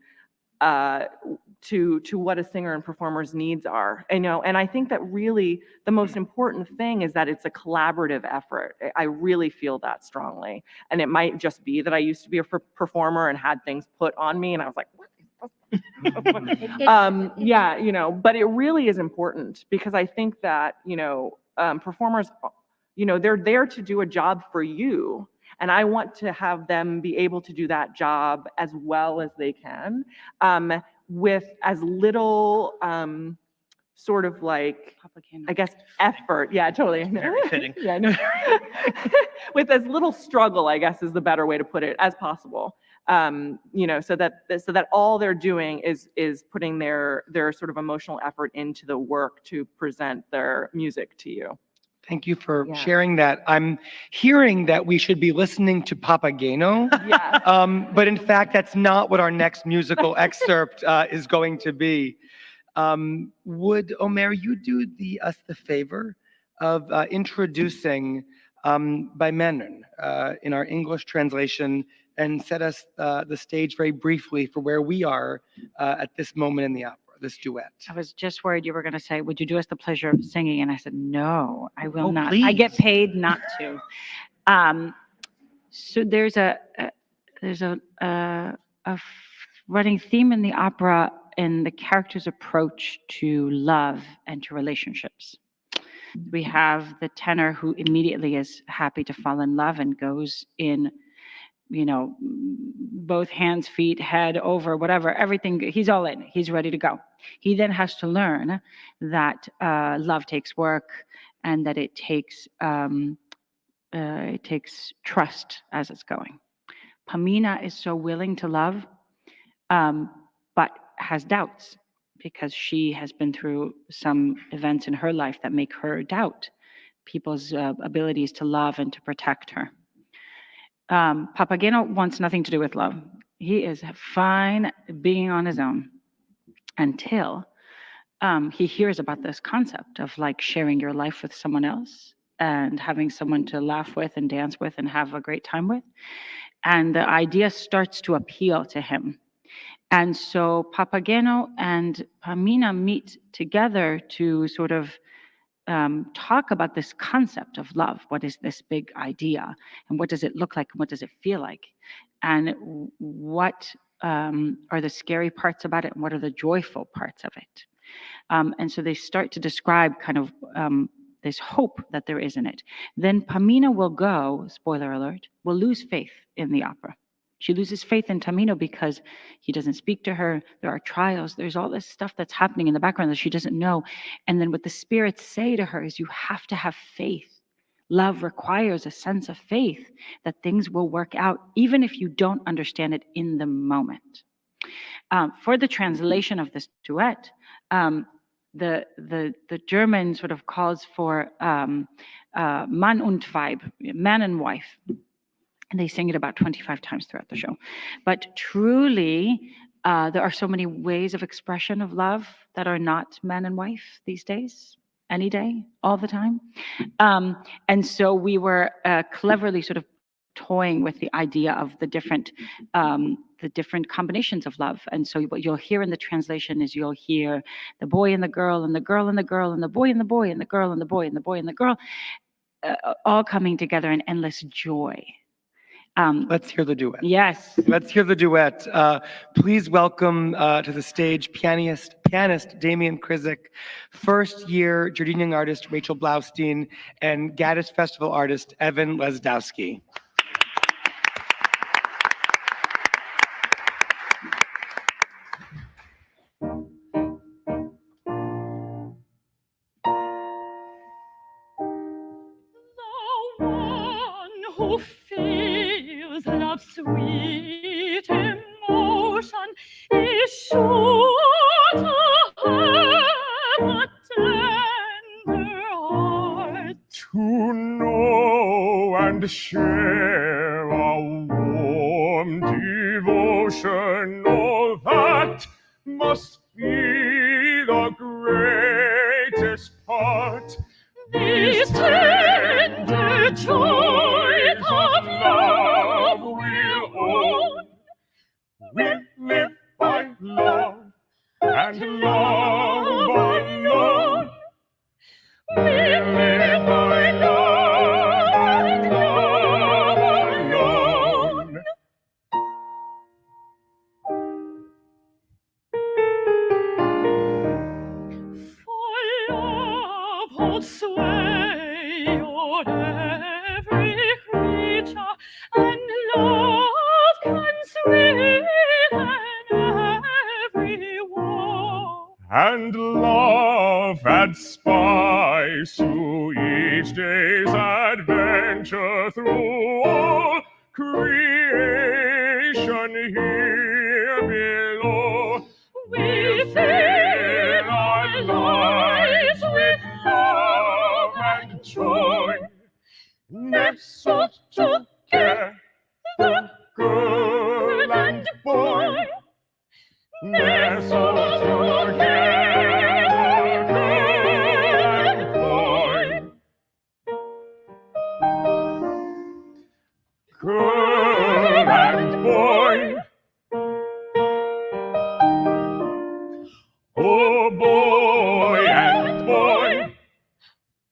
to what a singer and performer's needs are. And I think that really the most important thing is that it's a collaborative effort. I really feel that strongly. And it might just be that I used to be a performer and had things put on me, and I was like, what is this? Yeah, but it really is important, because I think that, performers, they're there to do a job for you. And I want to have them be able to do that job as well as they can, with as little sort of like, I guess, effort. Yeah, totally. Very fitting. Yeah, I know. With as little struggle, I guess, is the better way to put it, as possible. So that all they're doing is putting their sort of emotional effort into the work to present their music to you. Thank you for sharing that. I'm hearing that we should be listening to Papageno, but in fact, that's not what our next musical excerpt is going to be. Would, Omer, you do us the favor of introducing by Menon in our English translation, and set us the stage very briefly for where we are at this moment in the opera, this duet? I was just worried you were going to say, would you do us the pleasure of singing? And I said, no, I will not. Please. I get paid not to. So there's a running theme in the opera in the character's approach to love and to relationships. We have the tenor who immediately is happy to fall in love and goes in, both hands, feet, head, over, whatever, everything. He's all in. He's ready to go. He then has to learn that love takes work, and that it takes trust as it's going. Pamina is so willing to love, but has doubts because she has been through some events in her life that make her doubt people's abilities to love and to protect her. Papageno wants nothing to do with love. He is fine being on his own until he hears about this concept of like sharing your life with someone else and having someone to laugh with and dance with and have a great time with. And the idea starts to appeal to him. And so Papageno and Pamina meet together to sort of talk about this concept of love. What is this big idea? And what does it look like? And what does it feel like? And what are the scary parts about it? And what are the joyful parts of it? And so they start to describe kind of this hope that there is in it. Then Pamina will go, spoiler alert, will lose faith in the opera. She loses faith in Tamino because he doesn't speak to her. There are trials. There's all this stuff that's happening in the background that she doesn't know. And then what the spirits say to her is, you have to have faith. Love requires a sense of faith that things will work out, even if you don't understand it in the moment. For the translation of this duet, the German sort of calls for Mann und Weib, man and wife. And they sing it about 25 times throughout the show. But truly, there are so many ways of expression of love that are not man and wife these days, any day, all the time. And so we were cleverly sort of toying with the idea of the different combinations of love. And so what you'll hear in the translation is you'll hear the boy and the girl and the girl and the girl and the boy and the boy and the girl and the boy and the boy and the girl, all coming together in endless joy. Let's hear the duet. Yes. Let's hear the duet. Please welcome to the stage pianist Damian Krizik, first-year Gerdine young artist Rachel Blaustein, and Gaddes Festival artist Evan Lesdowski. The one who feels love's sweet emotion is sure to have a tender heart. To know and share a warm devotion, all that must be the greatest part. These tender joys of love we'll own. We'll live by love and love alone. We'll live by love and love alone. For love holds sway o'er every creature, and love can sweeten every woe. And love adds spice to each day's adventure through all creation here below. We fill our lives with love and joy, nestled together, girl and boy. Nestled together, girl and boy. Girl and boy. Oh, boy and boy.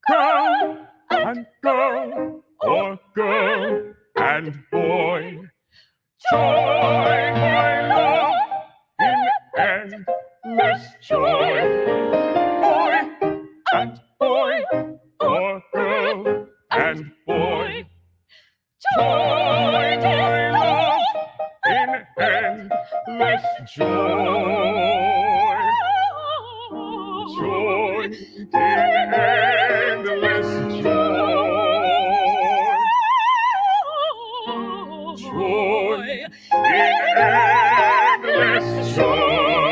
Girl and girl, or girl and boy. Join my love in endless joy. Boy and boy, or girl and boy. Join my love in endless joy. Joy in endless joy. Joy in endless joy.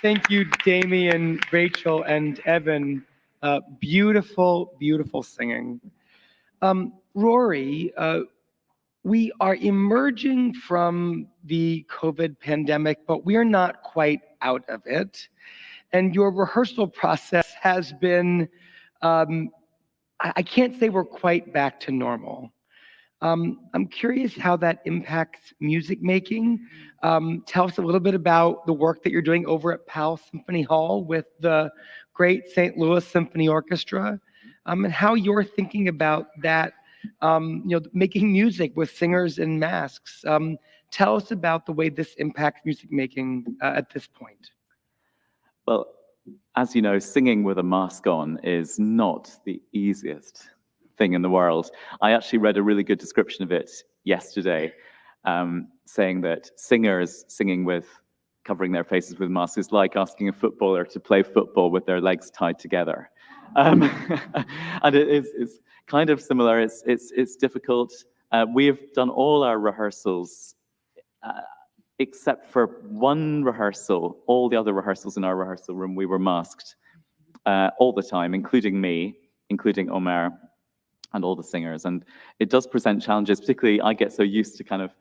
Thank you, Damien, Rachel, and Evan. Beautiful, beautiful singing. Rory, we are emerging from the COVID pandemic, but we're not quite out of it. And your rehearsal process has been, I can't say we're quite back to normal. I'm curious how that impacts music making. Tell us a little bit about the work that you're doing over at Powell Symphony Hall with the great St. Louis Symphony Orchestra, and how you're thinking about that, making music with singers in masks. Tell us about the way this impacts music making at this point. Well, as you know, singing with a mask on is not the easiest thing in the world. I actually read a really good description of it yesterday, saying that singers singing with covering their faces with masks is like asking a footballer to play football with their legs tied together. And it's kind of similar. It's difficult. We've done all our rehearsals except for one rehearsal. All the other rehearsals in our rehearsal room, we were masked all the time, including me, including Omer, and all the singers. And it does present challenges. Particularly, I get so used to kind of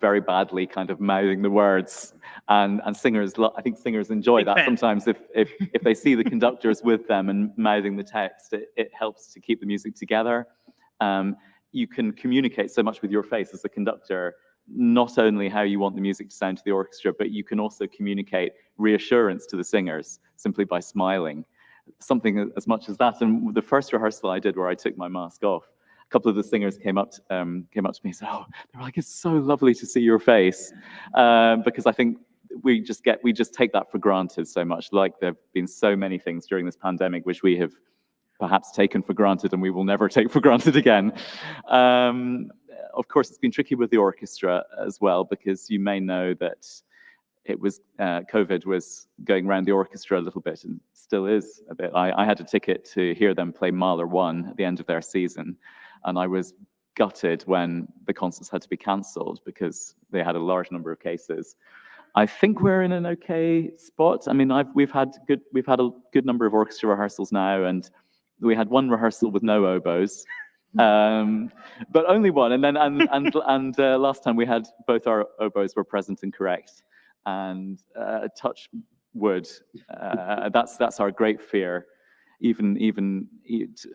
very badly kind of mouthing the words, and singers, I think singers enjoy that sometimes. If they see the conductors with them and mouthing the text, it helps to keep the music together. You can communicate so much with your face as a conductor, not only how you want the music to sound to the orchestra, but you can also communicate reassurance to the singers simply by smiling. Something as much as that. And the first rehearsal I did where I took my mask off, a couple of the singers came up to me and said, "Oh, they were like, it's so lovely to see your face," because I think we just take that for granted so much. Like there have been so many things during this pandemic which we have perhaps taken for granted and we will never take for granted again. Of course, it's been tricky with the orchestra as well, because you may know that it was COVID was going around the orchestra a little bit, and still is a bit. I had a ticket to hear them play Mahler 1 at the end of their season, and I was gutted when the concerts had to be cancelled because they had a large number of cases. I think we're in an okay spot. I mean, we've had a good number of orchestra rehearsals now, and we had one rehearsal with no oboes. But only one, and then last time we had both our oboes were present and correct. And touch wood, that's our great fear. Even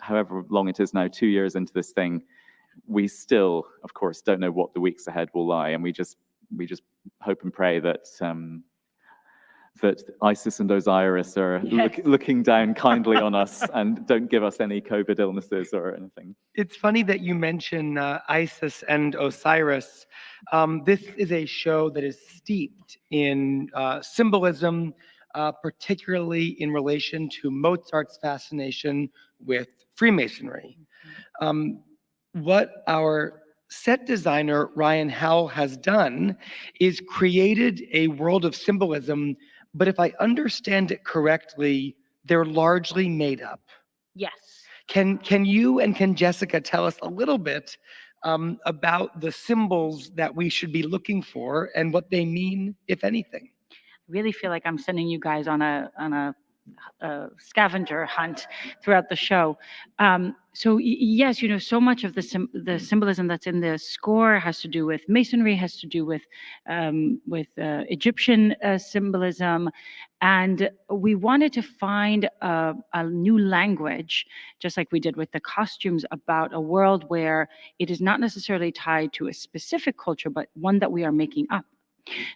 however long it is now, 2 years into this thing, we still, of course, don't know what the weeks ahead will lie, and we just hope and pray that that Isis and Osiris are looking down kindly on us and don't give us any COVID illnesses or anything. It's funny that you mention Isis and Osiris. This is a show that is steeped in symbolism, particularly in relation to Mozart's fascination with Freemasonry. What our set designer, Ryan Howell, has done is created a world of symbolism, but if I understand it correctly, they're largely made up. Yes. Can you and can Jessica tell us a little bit about the symbols that we should be looking for and what they mean, if anything? I really feel like I'm sending you guys on a scavenger hunt throughout the show. So yes, so much of the symbolism that's in the score has to do with Masonry, has to do with Egyptian symbolism, and we wanted to find a new language, just like we did with the costumes, about a world where it is not necessarily tied to a specific culture, but one that we are making up.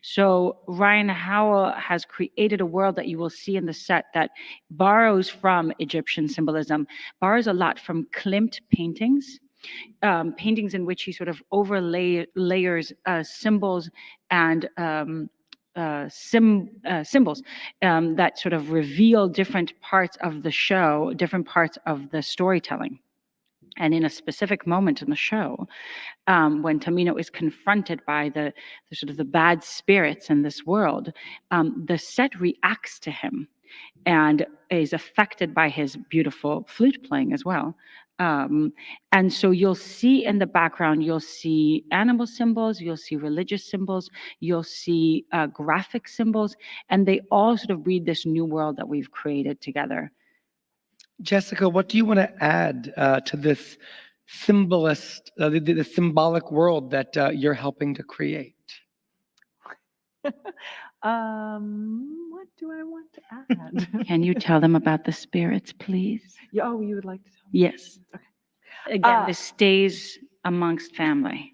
So Ryan Howell has created a world that you will see in the set that borrows from Egyptian symbolism, borrows a lot from Klimt paintings, paintings in which he sort of layers symbols and symbols that sort of reveal different parts of the show, different parts of the storytelling. And in a specific moment in the show, when Tamino is confronted by the sort of the bad spirits in this world, the set reacts to him and is affected by his beautiful flute playing as well. And so you'll see in the background, you'll see animal symbols, you'll see religious symbols, you'll see graphic symbols, and they all sort of read this new world that we've created together. Jessica, what do you want to add to this the symbolic world that you're helping to create? What do I want to add? Can you tell them about the spirits, please? Oh, you would like to tell me? Yes. Again, this stays amongst family.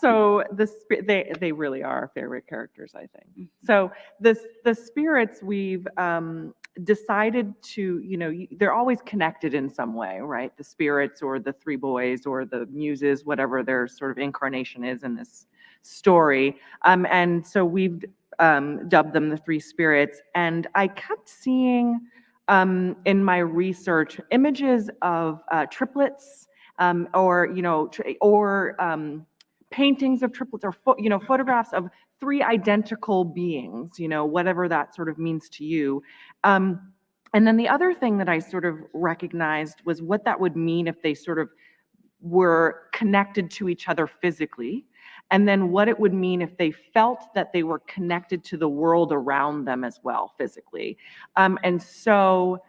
So they really are our favorite characters, I think. So the spirits we've decided to, they're always connected in some way, right? The spirits or the three boys or the muses, whatever their sort of incarnation is in this story. And so we've dubbed them the three spirits. And I kept seeing in my research images of triplets, or paintings of triplets, or photographs of three identical beings, whatever that sort of means to you. And then the other thing that I sort of recognized was what that would mean if they sort of were connected to each other physically, and then what it would mean if they felt that they were connected to the world around them as well physically. And so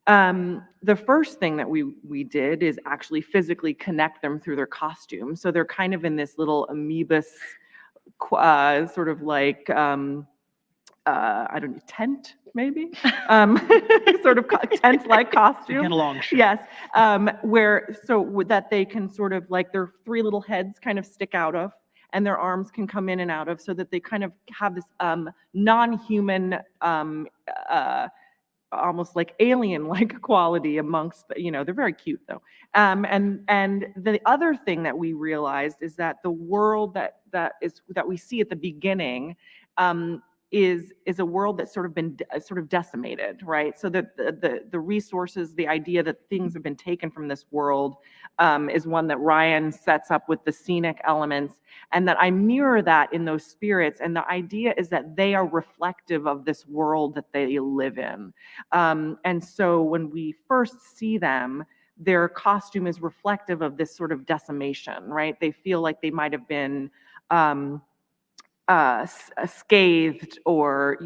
the first thing that we did is actually physically connect them through their costumes. So they're kind of in this little amoebus sort of like I don't know, tent maybe, sort of tent-like costume. Get along, sure. Yes, that they can sort of like their three little heads kind of stick out of, and their arms can come in and out of, so that they kind of have this non-human, almost like alien-like quality amongst they're very cute though. And the other thing that we realized is that the world that we see at the beginning is a world that's sort of been sort of decimated, right? So that the resources, the idea that things have been taken from this world is one that Ryan sets up with the scenic elements, and that I mirror that in those spirits. And the idea is that they are reflective of this world that they live in. And so when we first see them, their costume is reflective of this sort of decimation, right? They feel like they might have been scathed or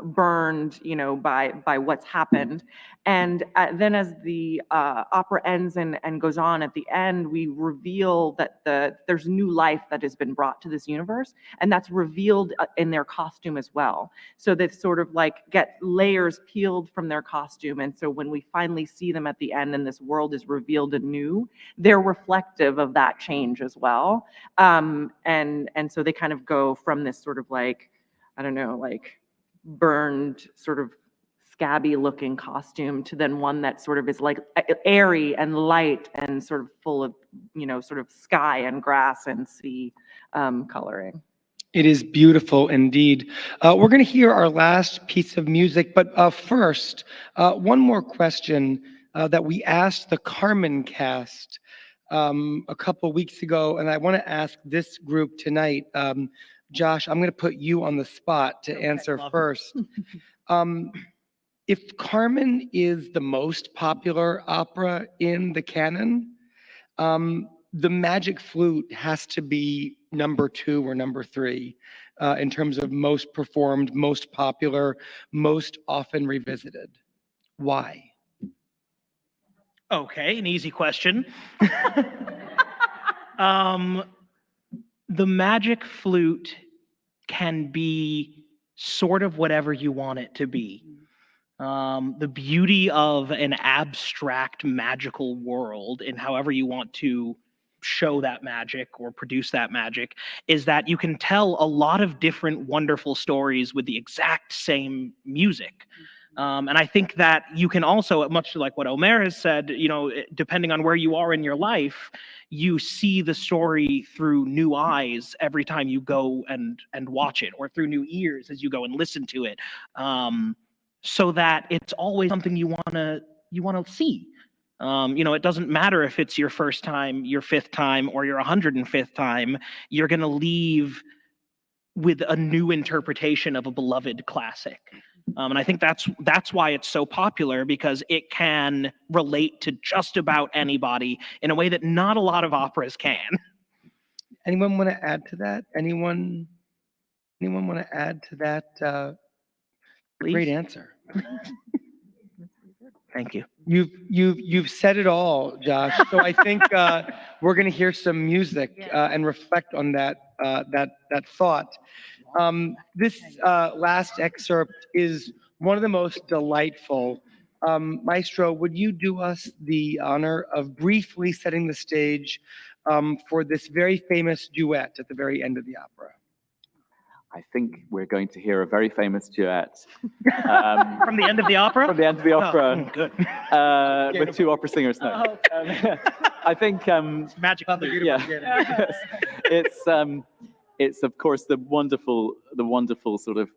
burned by what's happened. And then as the opera ends and goes on, at the end we reveal that there's new life that has been brought to this universe, and that's revealed in their costume as well. So they sort of like get layers peeled from their costume, and so when we finally see them at the end and this world is revealed anew, they're reflective of that change as well. And so they kind of go from this sort of like, I don't know, like burned, sort of scabby looking costume to then one that sort of is like airy and light and sort of full of, sort of sky and grass and sea coloring. It is beautiful indeed. We're going to hear our last piece of music, but first, one more question that we asked the Carmen cast a couple weeks ago, and I want to ask this group tonight. Josh, I'm going to put you on the spot to answer first. If Carmen is the most popular opera in the canon, the Magic Flute has to be number 2 or number 3 in terms of most performed, most popular, most often revisited. Why? Okay, an easy question. The Magic Flute can be sort of whatever you want it to be. The beauty of an abstract magical world, in however you want to show that magic or produce that magic, is that you can tell a lot of different wonderful stories with the exact same music. And I think that you can also, much like what Omer has said, depending on where you are in your life, you see the story through new eyes every time you go and watch it, or through new ears as you go and listen to it, so that it's always something you wanna see. It doesn't matter if it's your first time, your 5th time, or your 105th time. You're gonna leave with a new interpretation of a beloved classic. And I think that's why it's so popular, because it can relate to just about anybody in a way that not a lot of operas can. Anyone want to add to that? Anyone want to add to that? Great Please. answer. Thank you. You've said it all, Josh. So I think we're going to hear some music and reflect on that thought. This last excerpt is one of the most delightful. Maestro, would you do us the honor of briefly setting the stage for this very famous duet at the very end of the opera? I think we're going to hear a very famous duet. From the end of the opera? From the end of the opera. Oh, good. With two opera singers. No. I think Magic. yeah. It's of course the wonderful sort of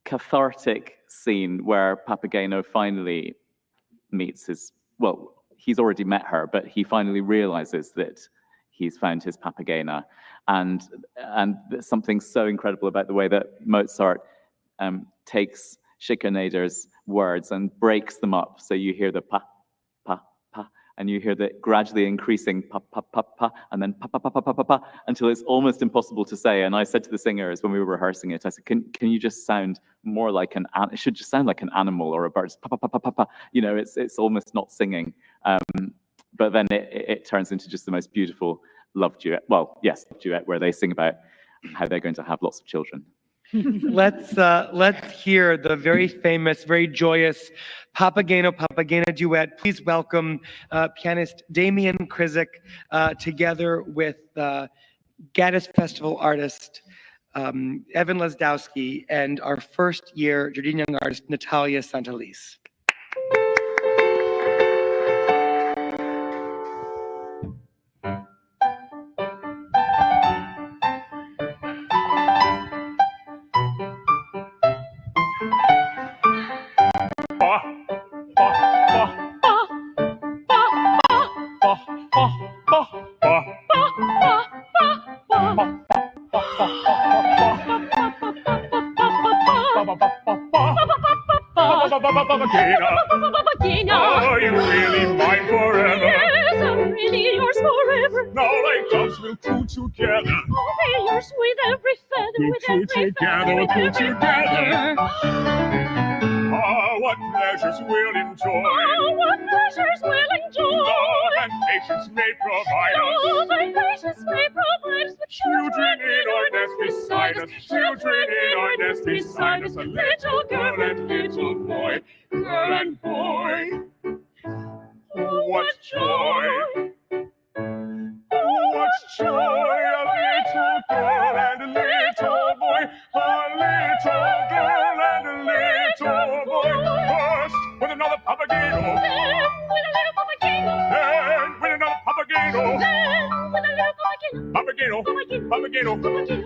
cathartic scene where Papageno finally meets he's already met her, but he finally realizes that he's found his Papagena. And there's something so incredible about the way that Mozart takes Schikaneder's words and breaks them up. So you hear the pa, pa, pa, and you hear the gradually increasing pa, pa, pa, pa, and then pa, pa, pa, pa, pa, pa, pa, until it's almost impossible to say. And I said to the singers when we were rehearsing it, I said, can you just sound more like it should just sound like an animal or a bird, just pa, pa, pa, pa, pa, pa. You know, it's almost not singing. But then it turns into just the most beautiful love duet. Well, yes, love duet, where they sing about how they're going to have lots of children. Let's hear the very famous, very joyous Papageno duet. Please welcome pianist Damian Krizik together with Gaddes Festival artist Evan Lesdowski and our first year Gerdine Young artist Natalia Santalise. Are you really mine forever? Yes, I'm really yours forever. Now like doves we'll coo together. I'll be yours with every feather, with Coo every feather, with coo every together. feather. Ah, what pleasures we'll enjoy. Oh, what pleasures we'll enjoy. Love and patience may provide us. Love and patience may provide us with Children in our nest beside us. Children in our nest beside us. A little girl and little boy. Girl and boy. Oh, what joy. Oh, what joy. A little girl and a little boy. A little girl and a little boy. First with another Papageno. Then with a little Papageno. Then with another Papageno. Then with a little Papageno. Papageno. Papageno. Papageno. Papageno.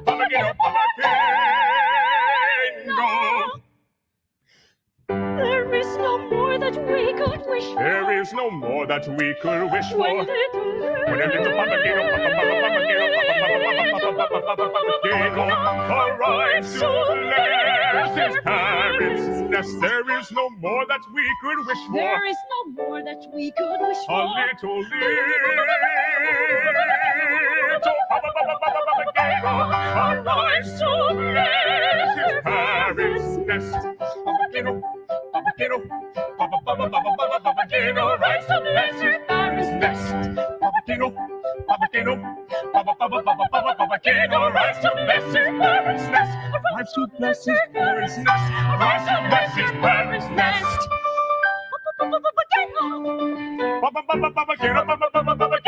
Papageno. Papageno. There is no more that we could wish for. There is no more that we could wish for. When a little Papageno arrives to bless his parents' nest, there is no more that we could wish for. There is no more that we could wish A for. little Papageno arrives to bless his parents' nest. Papageno, Papageno, Papageno arrives to bless his parents' nest. Papageno, Papageno, Papageno arrives to bless his parents' nest. Arrives to bless his parents' nest. Arrives to bless his parents' nest. Papageno, Papageno, Papageno,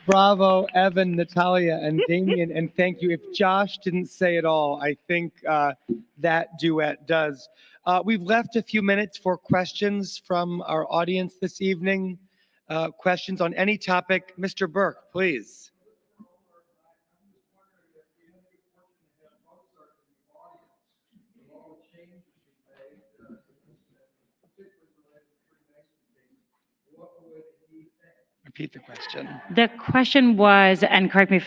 Bravo, Evan, Natalia, and Damian, and thank you. If Josh didn't say it all, I think that duet does. We've left a few minutes for questions from our audience this evening. questions on any topic. Mr. Burke, please. Repeat the question. The question was, and correct me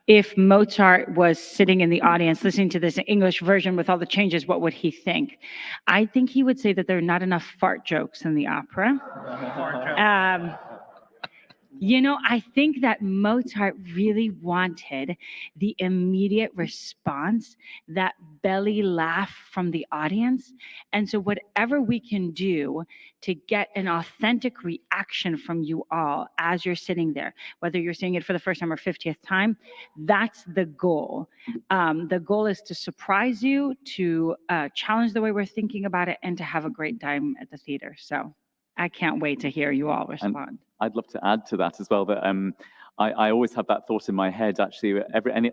if Mozart was sitting in the audience listening to this English version with all the changes, what would he think? I think he would say that there are not enough fart jokes in the opera. I think that Mozart really wanted the immediate response, that belly laugh from the audience. And so whatever we can do to get an authentic reaction from you all as you're sitting there, whether you're seeing it for the first time or 50th time, that's the goal. The goal is to surprise you, to challenge the way we're thinking about it, and to have a great time at the theater. So I can't wait to hear you all respond. I'd love to add to that as well, that I always have that thought in my head, actually.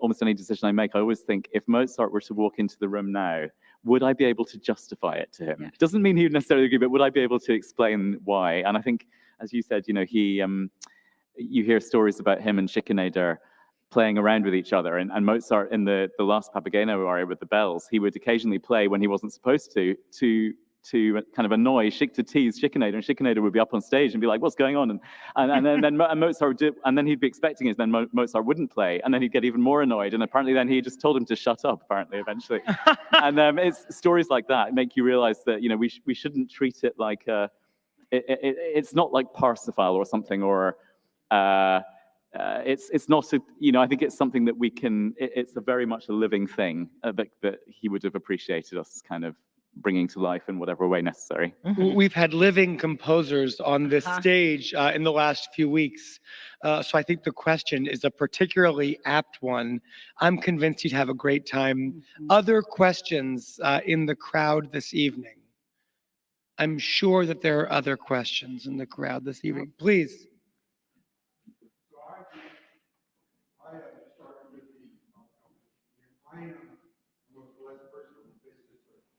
Almost any decision I make, I always think, if Mozart were to walk into the room now, would I be able to justify it to him? Yeah. It doesn't mean he would necessarily agree, but would I be able to explain why? And I think, as you said, you hear stories about him and Schickenader playing around with each other. And Mozart, in the last Papageno aria with the bells, he would occasionally play when he wasn't supposed to kind of annoy, to tease Schickenader, and Schickenader would be up on stage and be like, "What's going on?" And then Mozart would do, and then he'd be expecting it, and then Mozart wouldn't play, and then he'd get even more annoyed, and apparently then he just told him to shut up. Apparently, eventually, and it's stories like that make you realize that we shouldn't treat it like it's not like Parsifal or something, or it's not I think it's something that we can. It's a very much a living thing that he would have appreciated us kind of bringing to life in whatever way necessary. We've had living composers on this stage in the last few weeks. So I think the question is a particularly apt one. I'm convinced you'd have a great time. Other questions in the crowd this evening? I'm sure that there are other questions in the crowd this evening. Please.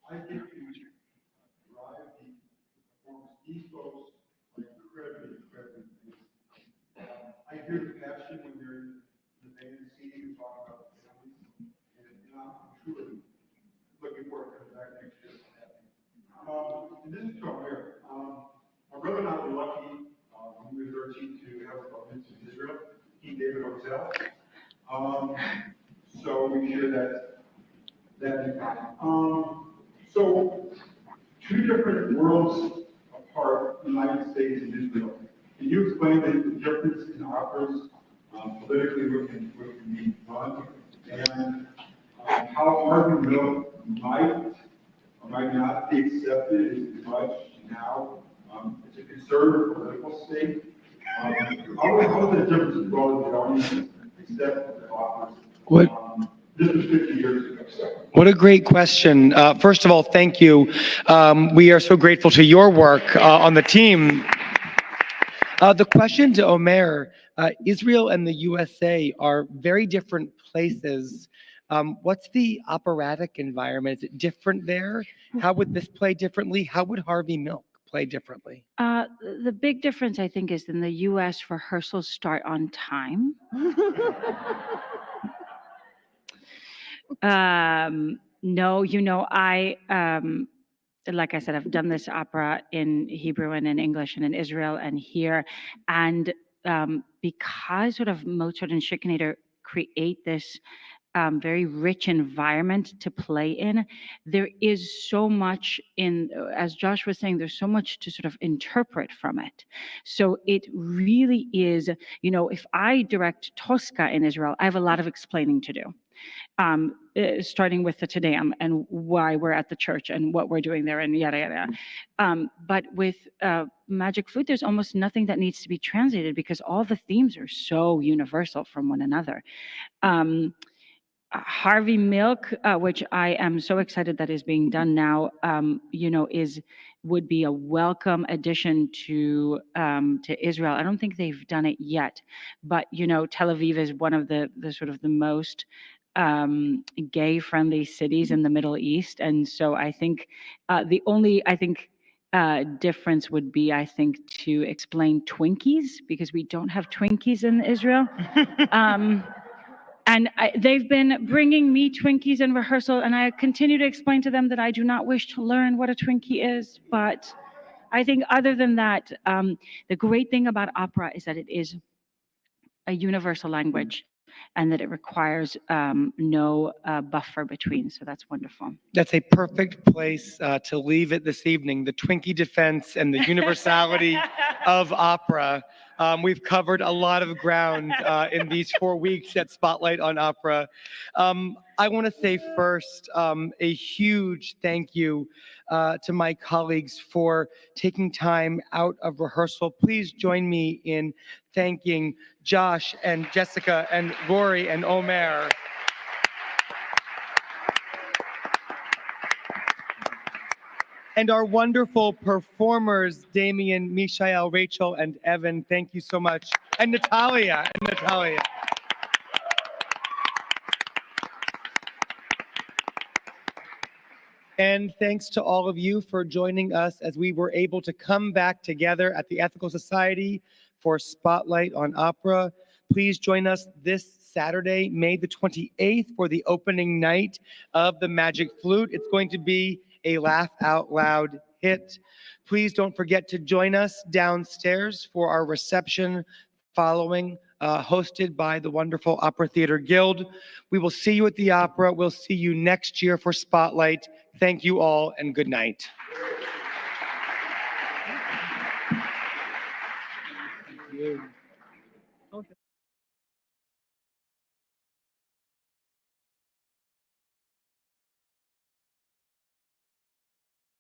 I think you drive the performance. These folks are incredibly amazing. I hear the passion when they're in the band scene and talk about the families, and I'm truly looking forward to coming back next year. And this is to America. My brother and I were lucky when we were 13 to have a visit to Israel, King David Hotel. So we share that impact. So, two different worlds apart, the United States and Israel. Can you explain the difference in operas, politically what can be done, and how Harvey Milk might or might not be accepted as much now? It's a conservative political state. How is the difference in both the audience accept the operas? This was 50 years ago. What a great question. First of all, thank you. We are so grateful to your work on the team. The question to Omer, Israel and the USA are very different places. What's the operatic environment? Is it different there? How would this play differently? How would Harvey Milk play differently? The big difference, I think, is in the US, rehearsals start on time. No, like I said, I've done this opera in Hebrew and in English and in Israel and here. And because sort of Mozart and Schickenader create this very rich environment to play in, there is so much as Josh was saying, there's so much to sort of interpret from it. So it really is, if I direct Tosca in Israel, I have a lot of explaining to do. Starting with the Te Deum and why we're at the church and what we're doing there and yada, yada. But with Magic Flute, there's almost nothing that needs to be translated because all the themes are so universal from one another. Harvey Milk, which I am so excited that is being done now, would be a welcome addition to Israel. I don't think they've done it yet, but Tel Aviv is one of the sort of the most gay-friendly cities in the Middle East, and so I think difference would be, I think, to explain Twinkies, because we don't have Twinkies in Israel. And they've been bringing me Twinkies in rehearsal, and I continue to explain to them that I do not wish to learn what a Twinkie is. But I think other than that, the great thing about opera is that it is a universal language and that it requires no buffer between. So that's wonderful. That's a perfect place to leave it this evening. The Twinkie defense and the universality of opera. We've covered a lot of ground in these 4 weeks at Spotlight on Opera. I want to say first a huge thank you to my colleagues for taking time out of rehearsal. Please join me in thanking Josh and Jessica and Rory and Omer. And our wonderful performers, Damien, Mishael, Rachel, and Evan. Thank you so much. And Natalia. And thanks to all of you for joining us as we were able to come back together at the Ethical Society for Spotlight on Opera. Please join us this Saturday, May the 28th, for the opening night of the Magic Flute. It's going to be a laugh out loud hit. Please don't forget to join us downstairs for our reception following, hosted by the wonderful Opera Theater Guild. We will see you at the opera. We'll see you next year for Spotlight. Thank you all and good night.